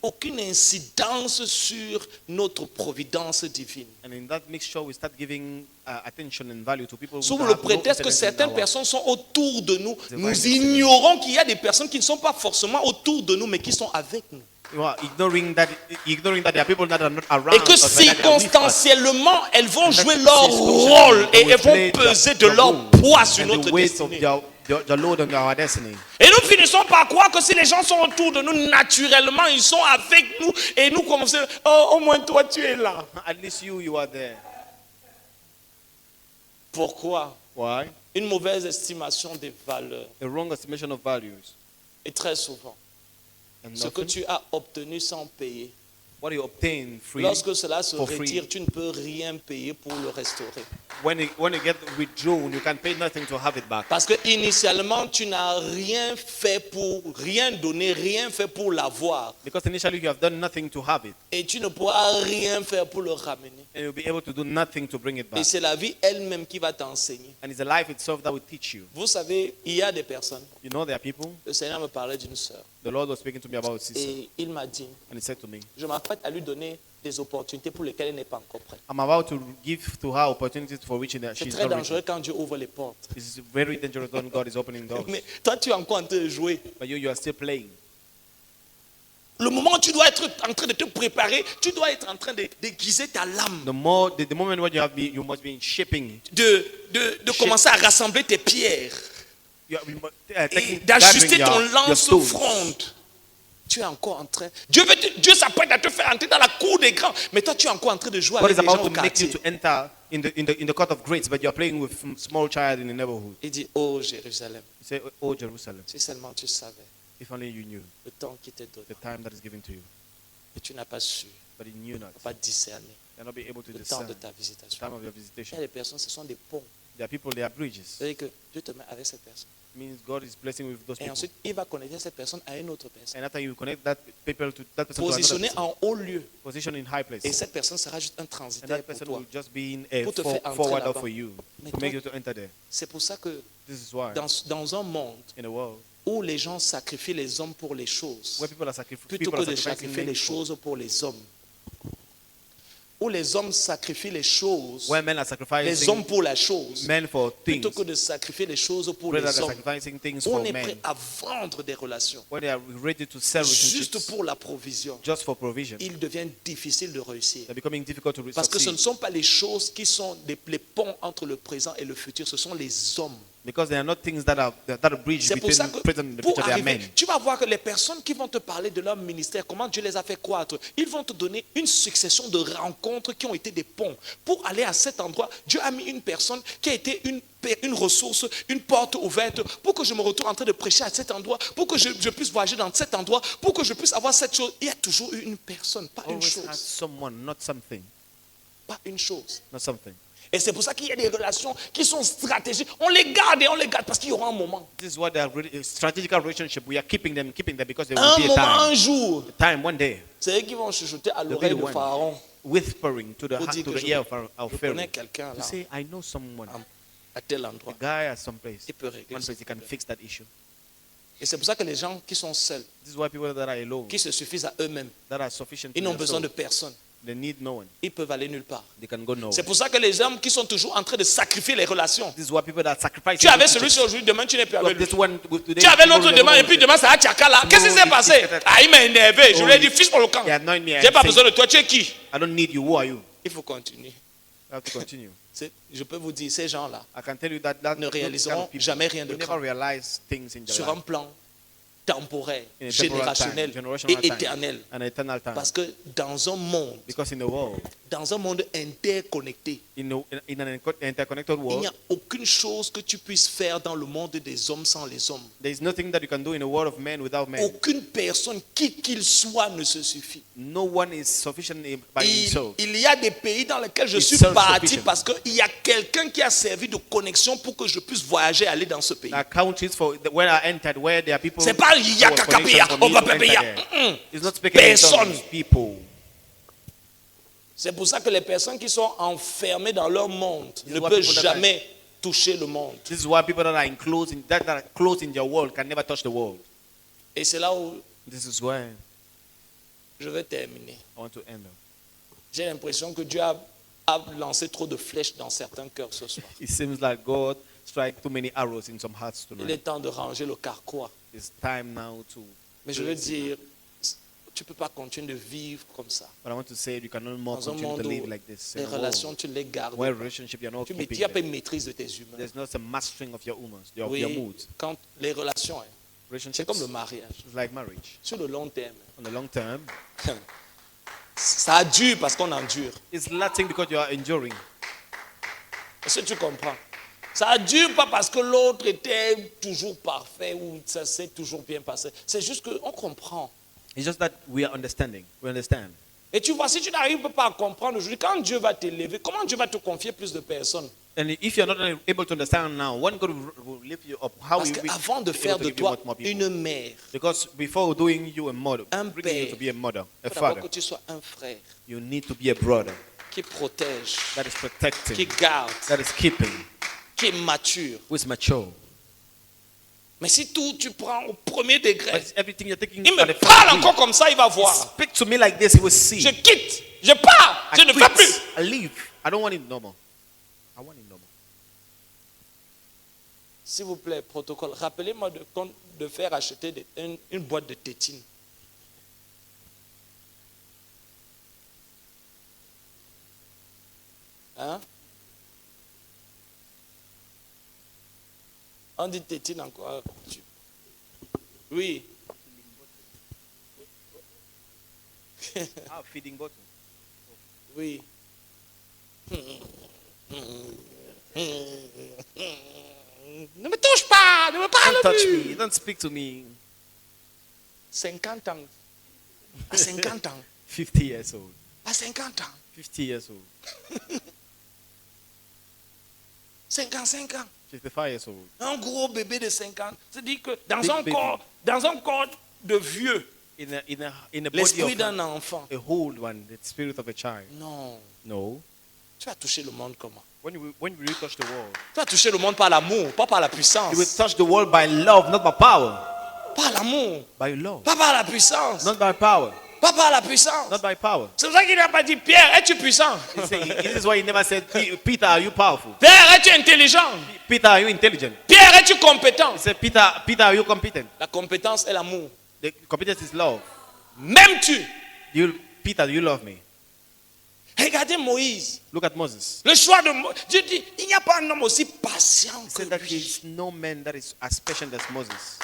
aucune incidence sur notre providence divine. And in that mixture, we start giving attention and value to people Sous who le have no prétexte que incidence in certaines our- personnes sont autour de nous, C'est nous vrai, c'est ignorons qu'il y a des personnes qui ne sont pas forcément autour de nous, mais qui sont avec nous. You are ignoring that there are people that are not around Et que us, but that they are with us. circonstanciellement, elles vont And jouer that leur circumstantially, rôle they et will elles play vont peser de their leur role poids sur and notre the weight of destinée. the load on our destiny. Et nous finissons par croire que si les gens sont autour de nous, naturellement, ils sont avec nous. Et nous commençons, oh, au moins toi, tu es là. At least you are there. Pourquoi? Why? Une mauvaise estimation des valeurs. A wrong estimation of values. Et très souvent, And ce que nothing. tu as obtenu sans payer, What you obtain free. lorsque cela se for free. retire, tu ne peux rien payer pour le restaurer. When you get withdrawn, you can pay nothing to have it back. Parce que initialement, tu n'as rien fait pour, rien donné, rien fait pour l'avoir. Because initially you have done nothing to have it. Et tu ne pourras rien faire pour le ramener. And you'll be able to do nothing to bring it Et back. c'est la vie elle-même qui va t'enseigner. And it's the life itself that will teach you. Vous savez, il y a des personnes. You know there are people. Le Seigneur me parlait d'une sœur. The Lord was speaking to me about sister. Et il m'a dit, And he said to me, je m'apprête à lui donner des opportunités pour lesquelles elle n'est pas encore prête. I'm about to give to her opportunities for which C'est she's très not dangereux ready. quand Dieu ouvre les portes. It's very dangerous when God is opening doors. Mais toi, tu es encore en train de jouer. But you are still playing. Le moment où tu dois être en train de te préparer, tu dois être en train de déguiser ta lame, The moment when you must be in shaping it. de commencer à rassembler tes pierres You must, et taking, d'ajuster gathering ton your lance-fronde. stones. Tu es encore en train. Dieu s'apprête à te faire entrer dans la cour des grands, mais toi, tu es encore en train de jouer God avec is les gens about au to make you quartier. to enter in the court of greats, but you are playing with small child in the neighborhood. Il dit, oh Jérusalem, You say, oh Jerusalem, si seulement tu savais if only you knew le temps qui t'est donné. the time that is given to you. Et tu n'as pas su, but he knew not. pas discerner They're not be able to le temps discern de the ta visitation. time of your Il y a visitation. des personnes, ce sont des ponts. There are people, they are bridges. C'est-à-dire que Dieu te met avec cette personne. It means God is blessing with those Et people. ensuite, il va connecter cette personne à une autre personne. And after you connect that people to that person to another Positionné person, en haut lieu. position in high place. Et cette personne sera juste un And transitaire that pour person toi. will just be in a Pour te faire entrer forwarder là-bas. for you, Mais to toi- make you to enter there. C'est pour ça que This is why dans un monde in a world où les gens sacrifient les hommes pour les choses, where people are sacrificing plutôt que de sacrificing sacrifier les men, choses pour les hommes, où les hommes sacrifient les choses, where men are les sacrificing hommes pour la chose, men for things, plutôt que de sacrifier les choses pour rather les than hommes, sacrificing things on for est men, prêt à vendre des relations when they are ready to sell juste relationships pour la provision. just for provision. Il devient difficile de réussir. They're becoming difficult to Parce que ce ne succeed sont pas les choses qui sont les ponts entre le présent et le futur, ce sont les hommes. because they are not things that are bridge C'est pour between ça the que present and the pour future. They are arriver, men. tu vas voir que les personnes qui vont te parler de leur ministère, comment Dieu les a fait croître, ils vont te donner une succession de rencontres qui ont été des ponts. Pour aller à cet endroit, Dieu a mis une personne qui a été une ressource, une porte ouverte pour que je me retrouve en train de prêcher à cet endroit, pour que je puisse voyager dans cet endroit, pour que je puisse avoir cette chose. Il y a toujours eu une personne, pas une Always has chose. someone, not something, Pas une chose. not something. Et c'est pour ça qu'il y a des relations qui sont stratégiques. On les garde et on les garde parce qu'il y aura un moment. This is what they are really a strategical relationship. We are keeping them because there Un will be moment, a un jour. time one day, C'est eux qui vont chuchoter à l'oreille be the de one. Pharaon. whispering to the Pour dire que ear of je Pharaoh connais quelqu'un to là, say, I know someone, à tel a endroit. guy at some place, Il peut régler one ce place he can problème. fix that issue. Et c'est pour ça que les gens qui sont seuls, This is why people that are alone, qui se suffisent à eux-mêmes, that are sufficient, ils to n'ont besoin de themselves, personne. they need no one. Ils peuvent aller nulle part. They can go nowhere. C'est pour ça que les hommes qui sont toujours en train de sacrifier les relations. This is why people that sacrifice. Tu avais celui-ci aujourd'hui, demain tu n'es plus avec lui. This one with today. Tu avais l'autre tomorrow, demain et tomorrow, puis demain ça a tchaka là. Qu'est-ce qui s'est passé? Ah, il m'a énervé. Je lui ai dit, fiche pour le camp. He annoyed me. J'ai pas besoin de toi. Tu es qui? I don't need you. Who are you? Il faut continuer. I have to continue. Je peux vous dire, ces gens-là I can tell you that ne those kind réaliseront of people jamais rien de will never grand realize things in their sur un life plan temporaire, in a temporal time, générationnel generational et time, éternel. an eternal time. Parce que dans un monde interconnecté, in an interconnected il world, n'y a aucune chose que tu puisses faire dans le monde des hommes sans les hommes. there is nothing that you can do in a world of men without men. Aucune personne, qui qu'il soit, ne se suffit. No one is sufficient by himself. Il y a des pays dans lesquels je It's suis self-sufficient. parti parce qu'il y a quelqu'un qui a servi de connexion pour que je puisse voyager et aller dans ce pays. There are countries where I entered where there are people. C'est pas il y a who are Kakapia, connection for on me va to enter payer. there. It's not speaking in Personne. tongues, people. C'est pour ça que les personnes qui sont enfermées dans leur monde This ne is why peuvent people that jamais toucher le monde. This is why people that are that are closed in their world can never touch the world. Et c'est là où This is where je vais terminer. I want to end up. J'ai l'impression que Dieu a lancé trop de flèches dans certains cœurs ce soir. It seems like God strike too many arrows in some hearts Il tonight. est temps de ranger le carquois. It's time now to. Mais je veux dire, tu ne peux pas continuer de vivre comme ça. But I want to say you cannot more Dans un continue monde to où live like this. les In a relations, world tu ne les gardes where pas. relationship you're not Tu keeping n'as pas them. une maîtrise de tes humains. There's not a mastering of your humans, of your Oui, moods. quand les relations, hein, c'est Relationships comme le mariage. is like marriage. Sur le long terme, On the long term, ça dure parce qu'on endure. it's lasting because you are enduring. Est-ce que tu comprends? Ça ne dure pas parce que l'autre était toujours parfait ou ça s'est toujours bien passé. C'est juste qu'on comprend. It's just that we are understanding. We understand. Et tu vois, si tu n'arrives pas à comprendre aujourd'hui, quand Dieu va t'élever, comment Dieu va te confier plus de personnes? And if you're not able to understand now, when God will lift you up, how Parce will qu'avant de be faire able de to give you toi more people? une mère, Because before doing you a mother, Un bringing you père. to be a mother, a il faut d'abord father, que tu sois un frère you need to be a brother qui protège, that is protecting, qui garde, that is keeping, qui est mature. who is mature. Mais si tout tu prends au premier degré, But everything you're taking il on me the parle first encore comme ça, il va voir. speak to me like this, he will see. Je quitte, je pars, I je ne veux quit. plus. I leave. I don't want it no more. I want it no more. S'il vous plaît, protocole, rappelez-moi de faire acheter une boîte de tétine. Hein? On dit tétine encore. Oui. Ah, feeding bottle. Oui. Ne me touche pas, ne me parle Don't touch plus. me. Don't speak to me. 50 ans. À 50 ans. 50 years old. À 50 ans. 50 years old. 55 ans. 55 years old. Un gros bébé de 5 ans. C'est-à-dire que Big baby. dans un corps de vieux, In a body l'esprit of d'un enfant. a old one, the spirit of a child. Non. No. Tu vas toucher le monde comment? When we really touch the world, Tu vas toucher le monde par l'amour, pas par la you will puissance. touch the world by love, not by power. Par l'amour, By love, pas par la puissance. not by power. Pas par la puissance. Not by power. C'est pour ça qu'il n'a pas dit Pierre, es-tu puissant? This is why he never said, Peter, are you powerful? Pierre, es-tu intelligent? Peter, are you intelligent? Pierre, es-tu compétent? He said, Peter, are you competent? La compétence est l'amour. The competence is love. M'aimes-tu? Peter, do you love me? Regardez Moïse. Look at Moses. Le choix de Moïse. Je dis, il n'y a pas un homme aussi patient He que said that there lui. is no man that is as patient as Moses.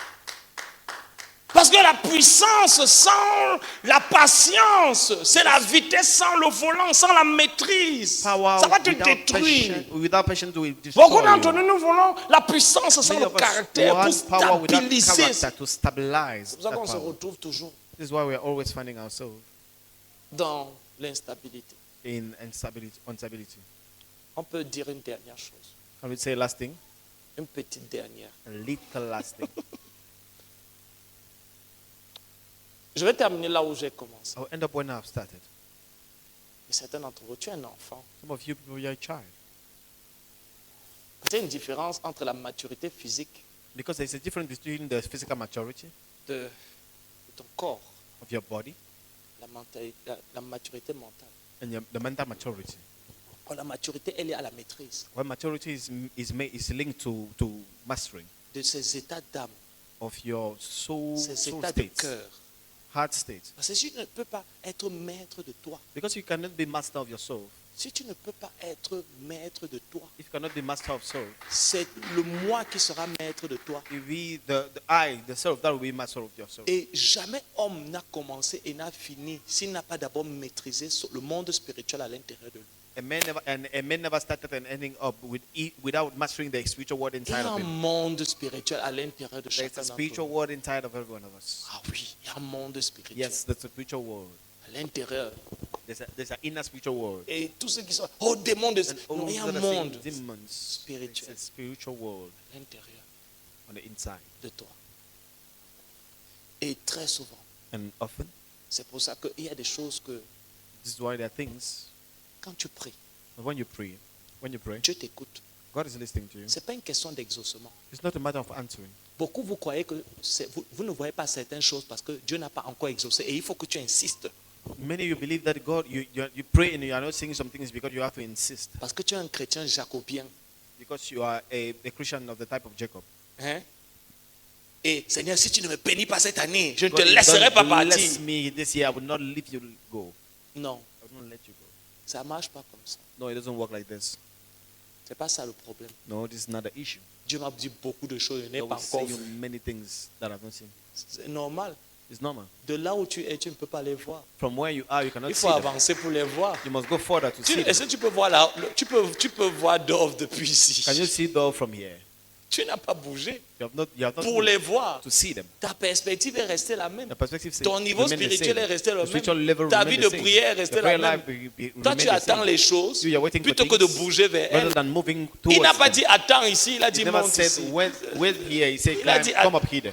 Parce que la puissance sans la patience, c'est la vitesse sans le volant, sans la maîtrise. Power Ça va te without détruire. without patience will destroy Beaucoup d'entre you. nous, nous voulons la puissance sans Many le of us caractère pour want power without stabiliser. character to stabilize C'est pour ça that qu'on se power. retrouve toujours This is why we are always finding ourselves dans l'instabilité. in instability. On peut dire une dernière chose, Can we say last thing? une petite dernière. A little last thing. Je vais terminer là où j'ai commencé. I'll end up when I've started. Et certains d'entre vous, tu es un enfant. Some of you people, you're a child. Il y a une différence entre la maturité physique Because there's a difference between the physical maturity de ton corps, of your body la maturité mentale. and the mental maturity. Or, la maturité, elle est à la maîtrise When maturity is linked to mastering de ces états d'âme, of your soul ces états de state, cœur. heart state. Parce que si tu ne peux pas être maître de toi, Because you cannot be master of your soul. si tu ne peux pas être maître de toi, If you cannot be master of soul, c'est le moi qui sera maître de toi. it will be the I, the self, that will be master of your soul. Et jamais homme n'a commencé et n'a fini s'il n'a pas d'abord maîtrisé le monde spirituel à l'intérieur de lui. A man never started and ending up without mastering the spiritual world Il y inside a of un him. monde spiritual à l'intérieur de There's chacun a d'entre spiritual nous. world inside of every one of us. Ah oui, il y a un monde spirituel Yes, there's a spiritual world. à l'intérieur. There's an inner spiritual world. Et tous ceux qui sont, oh démons, And all non, il y a that un are saying monde demons. spirituel It's a spiritual world à l'intérieur on the inside. de toi. Et très souvent, And often, c'est pour ça qu'il y a des choses que this is why there are things, quand tu pries, when you pray, Dieu t'écoute. God is listening to you. Ce n'est pas une question d'exaucement. It's not a matter of answering. Beaucoup, vous croyez que vous ne voyez pas certaines choses parce que Dieu n'a pas encore exaucé. Et il faut que tu insistes. Many of you believe that God, you pray and you are not saying some things because you have to insist. Parce que tu es un chrétien jacobien. Because you are a Christian of the type of Jacob. Hein? Et Seigneur, si tu ne me bénis pas cette année, je ne te God, if you laisserai pas don't bless partir. me this year, I will not leave you go. Non, I will not let you go. ça ne marche pas comme ça. No, it doesn't work like this. Ce n'est pas ça le problème. No, this is not the issue. Dieu m'a dit beaucoup de choses, je n'ai God pas will say encore you vu. many things that I've not seen. C'est normal. It's normal. De là où tu es, tu ne peux pas les voir. From where you are, you cannot Il see faut them. avancer pour les voir. You must go further to see Est-ce them. que tu peux voir tu peux voir Dove depuis ici? Can you see them from here? Tu n'as pas bougé You have not pour moved les voir. to see them. Ta perspective est restée la même. The perspective Ton niveau remain the spirituel same. est resté le The spiritual même. level Ta remain vie the de same. prière est restée The la prayer même. life Toi, remain tu the attends same. les choses You are waiting for plutôt que de things bouger vers rather elles. than moving Il towards n'a pas them. dit attends ici, il a dit He never monte said ici. wait here. He said Il a climb, dit, come up here.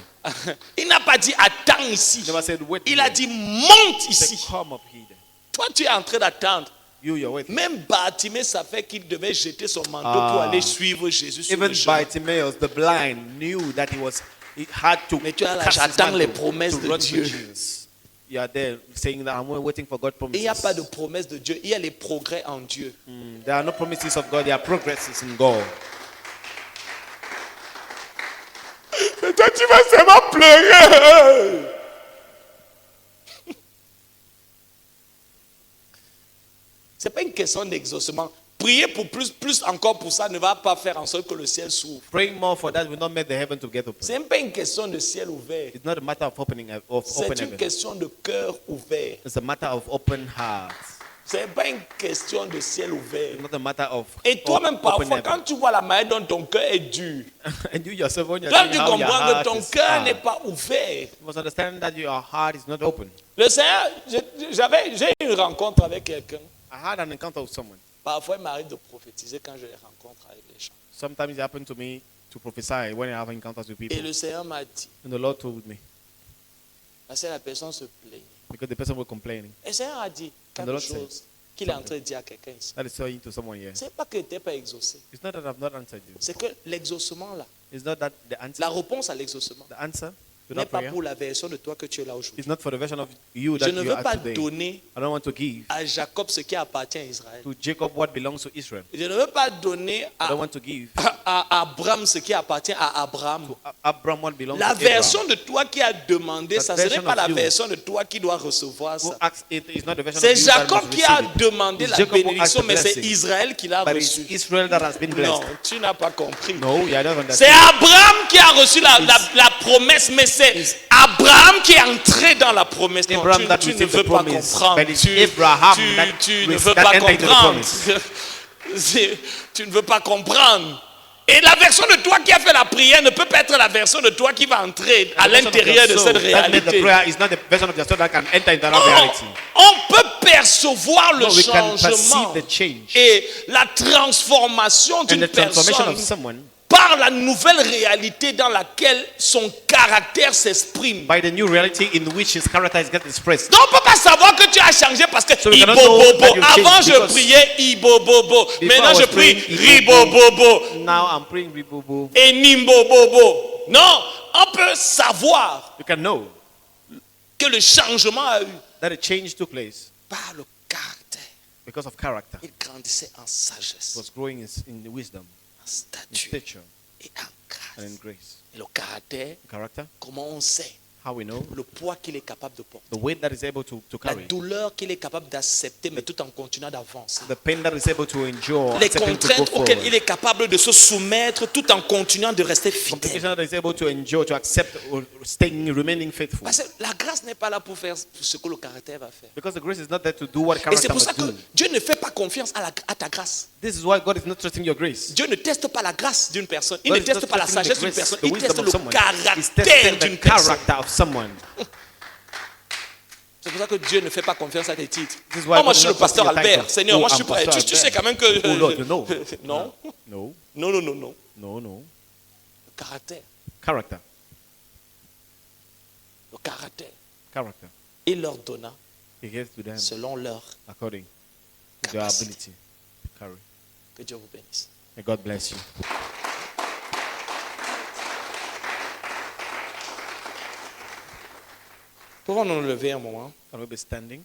Il n'a pas dit attends ici. He never said wait Il a here. dit monte He said ici. come up here. Toi, tu es en train d'attendre. You're waiting. Même Bartimée savait qu'il devait jeter son manteau Ah. pour aller suivre Jésus sur Even le chemin. Bartimaeus, the blind, knew that he had to Mais tu es là, cast his j'attends mantle les promesses to de run to Dieu. Jesus. You are there saying that I'm waiting for God's Et il n'y a pas de promises. promesse de Dieu, il y a les progrès en Dieu. There are no promises of God, there are progresses in God. Et toi, tu vas seulement pleurer. Ce n'est pas une question d'exaucement. Prier pour plus encore pour ça ne va pas faire en sorte que le ciel s'ouvre. Praying more for that will not make the heaven to get open. Ce n'est pas une question de ciel ouvert. It's not a matter of open C'est une heaven. question de cœur ouvert. It's a matter of open heart. Ce n'est pas une question de ciel ouvert. It's not a matter of Et toi-même, open parfois, heaven. quand tu vois la manière dont ton cœur est dur, And you yourself, when you're toi, seeing tu how your comprends que heart ton is cœur hard, n'est pas ouvert. you must understand that your heart is not open. Le Seigneur, j'ai eu une rencontre avec quelqu'un. I had an encounter with someone. Parfois, il m'arrive de prophétiser quand je les rencontre avec les gens. Sometimes it happened to me to prophesy when I have encounters with people. Et le Seigneur m'a dit, And the Lord told me, parce que la personne se plaignait. because the person was complaining. Et le Seigneur a dit And the quelque Lord chose qu'il est en train de dire à quelqu'un ici. That is saying to someone here. Ce n'est pas que tu n'étais pas exaucé. It's not that I've not answered you. C'est que l'exaucement là, It's not that the answer, la réponse à l'exaucement, the answer to n'est that pas prayer pour la version de toi que tu es là aujourd'hui. is not for the version of you Je that ne you veux are pas today. donner I don't want to give à Jacob ce qui appartient à Israël. to Jacob what belongs to Israel. Je ne veux pas donner I don't want to give à Abraham ce qui appartient à Abraham. to Abraham what belongs La to Abraham. version de toi qui a demandé That ça, ce n'est version pas of la you version de toi qui doit recevoir Who ça. asks it is not the version C'est of you that Jacob must qui a receive it. demandé It's la Jacob who bénédiction, asked the mais c'est blessing. Israël qui l'a But it's reçu. Israel that has been blessed. Non, tu n'as pas compris. No, you don't C'est understand. Abraham qui a reçu la promesse, mais c'est Abraham qui est entré dans la promesse. Non, Abraham that tu ne received veux the pas promise, comprendre. but it's Abraham that Tu ne received- veux that pas entered into the comprendre. promise. Tu ne veux pas comprendre. Et la version de toi qui a fait la prière ne peut pas être la version de toi qui va entrer à The version of l'intérieur de your cette soul that made the réalité. prayer is not the version of your soul that can enter into that Oh, reality. on peut percevoir le No, we can changement perceive the change et la transformation and d'une the transformation personne of someone par la nouvelle réalité dans laquelle son caractère s'exprime. by the new reality in which his character is getting expressed. Donc on ne peut pas savoir que tu as changé parce que So we cannot know Ibobobo. that you changed Avant je because priais Ibobobo. before Maintenant I was je prie praying Ibobobo. Ribobobo Now I'm praying Ribobo. et Nimbobobo. Non, on peut savoir You can know que le changement a eu that a change took place par le caractère. because of character. Il grandissait en It sagesse, was growing in wisdom, en in stature stature, et en and in grâce. grace. Et le caractère, Character, comment on sait how we know, le poids qu'il est capable de porter, the weight that is able to la carry, douleur qu'il est capable d'accepter, mais tout en continuant d'avancer. the pain that is able to endure, Les accepting to go contraintes auxquelles forward, il est capable de se soumettre tout en continuant de rester fidèle. complication that is able to endure, to accept, or staying, remaining faithful. Parce que la grâce n'est pas là pour faire ce que le caractère va faire. Because the grace is not there to do what Et c'est character pour ça must que do. Dieu ne fait pas confiance à ta grâce. This is why God is not trusting your grace. Dieu ne teste pas la grâce d'une personne. Il God ne is not teste pas la testing the sagesse d'une grace, personne. the Il wisdom teste of le someone. He's caractère testing d'une the personne. character of someone. C'est pour ça que Dieu ne fait pas confiance à tes titres. This is Oh, why moi God je suis is le not pasteur trusting your Albert. title. Seigneur, Oh, moi je I'm suis prêt. Pastor Tu sais Albert. quand même que... Oh Lord, you know. Non, No, non, non, non, non. no, no. Le caractère. Character. Le caractère. Character. Il leur donna He gave to them selon leur according to their capacité. ability to carry. Que Dieu vous bénisse. May God bless you. Pouvons nous lever un moment? Can we be standing?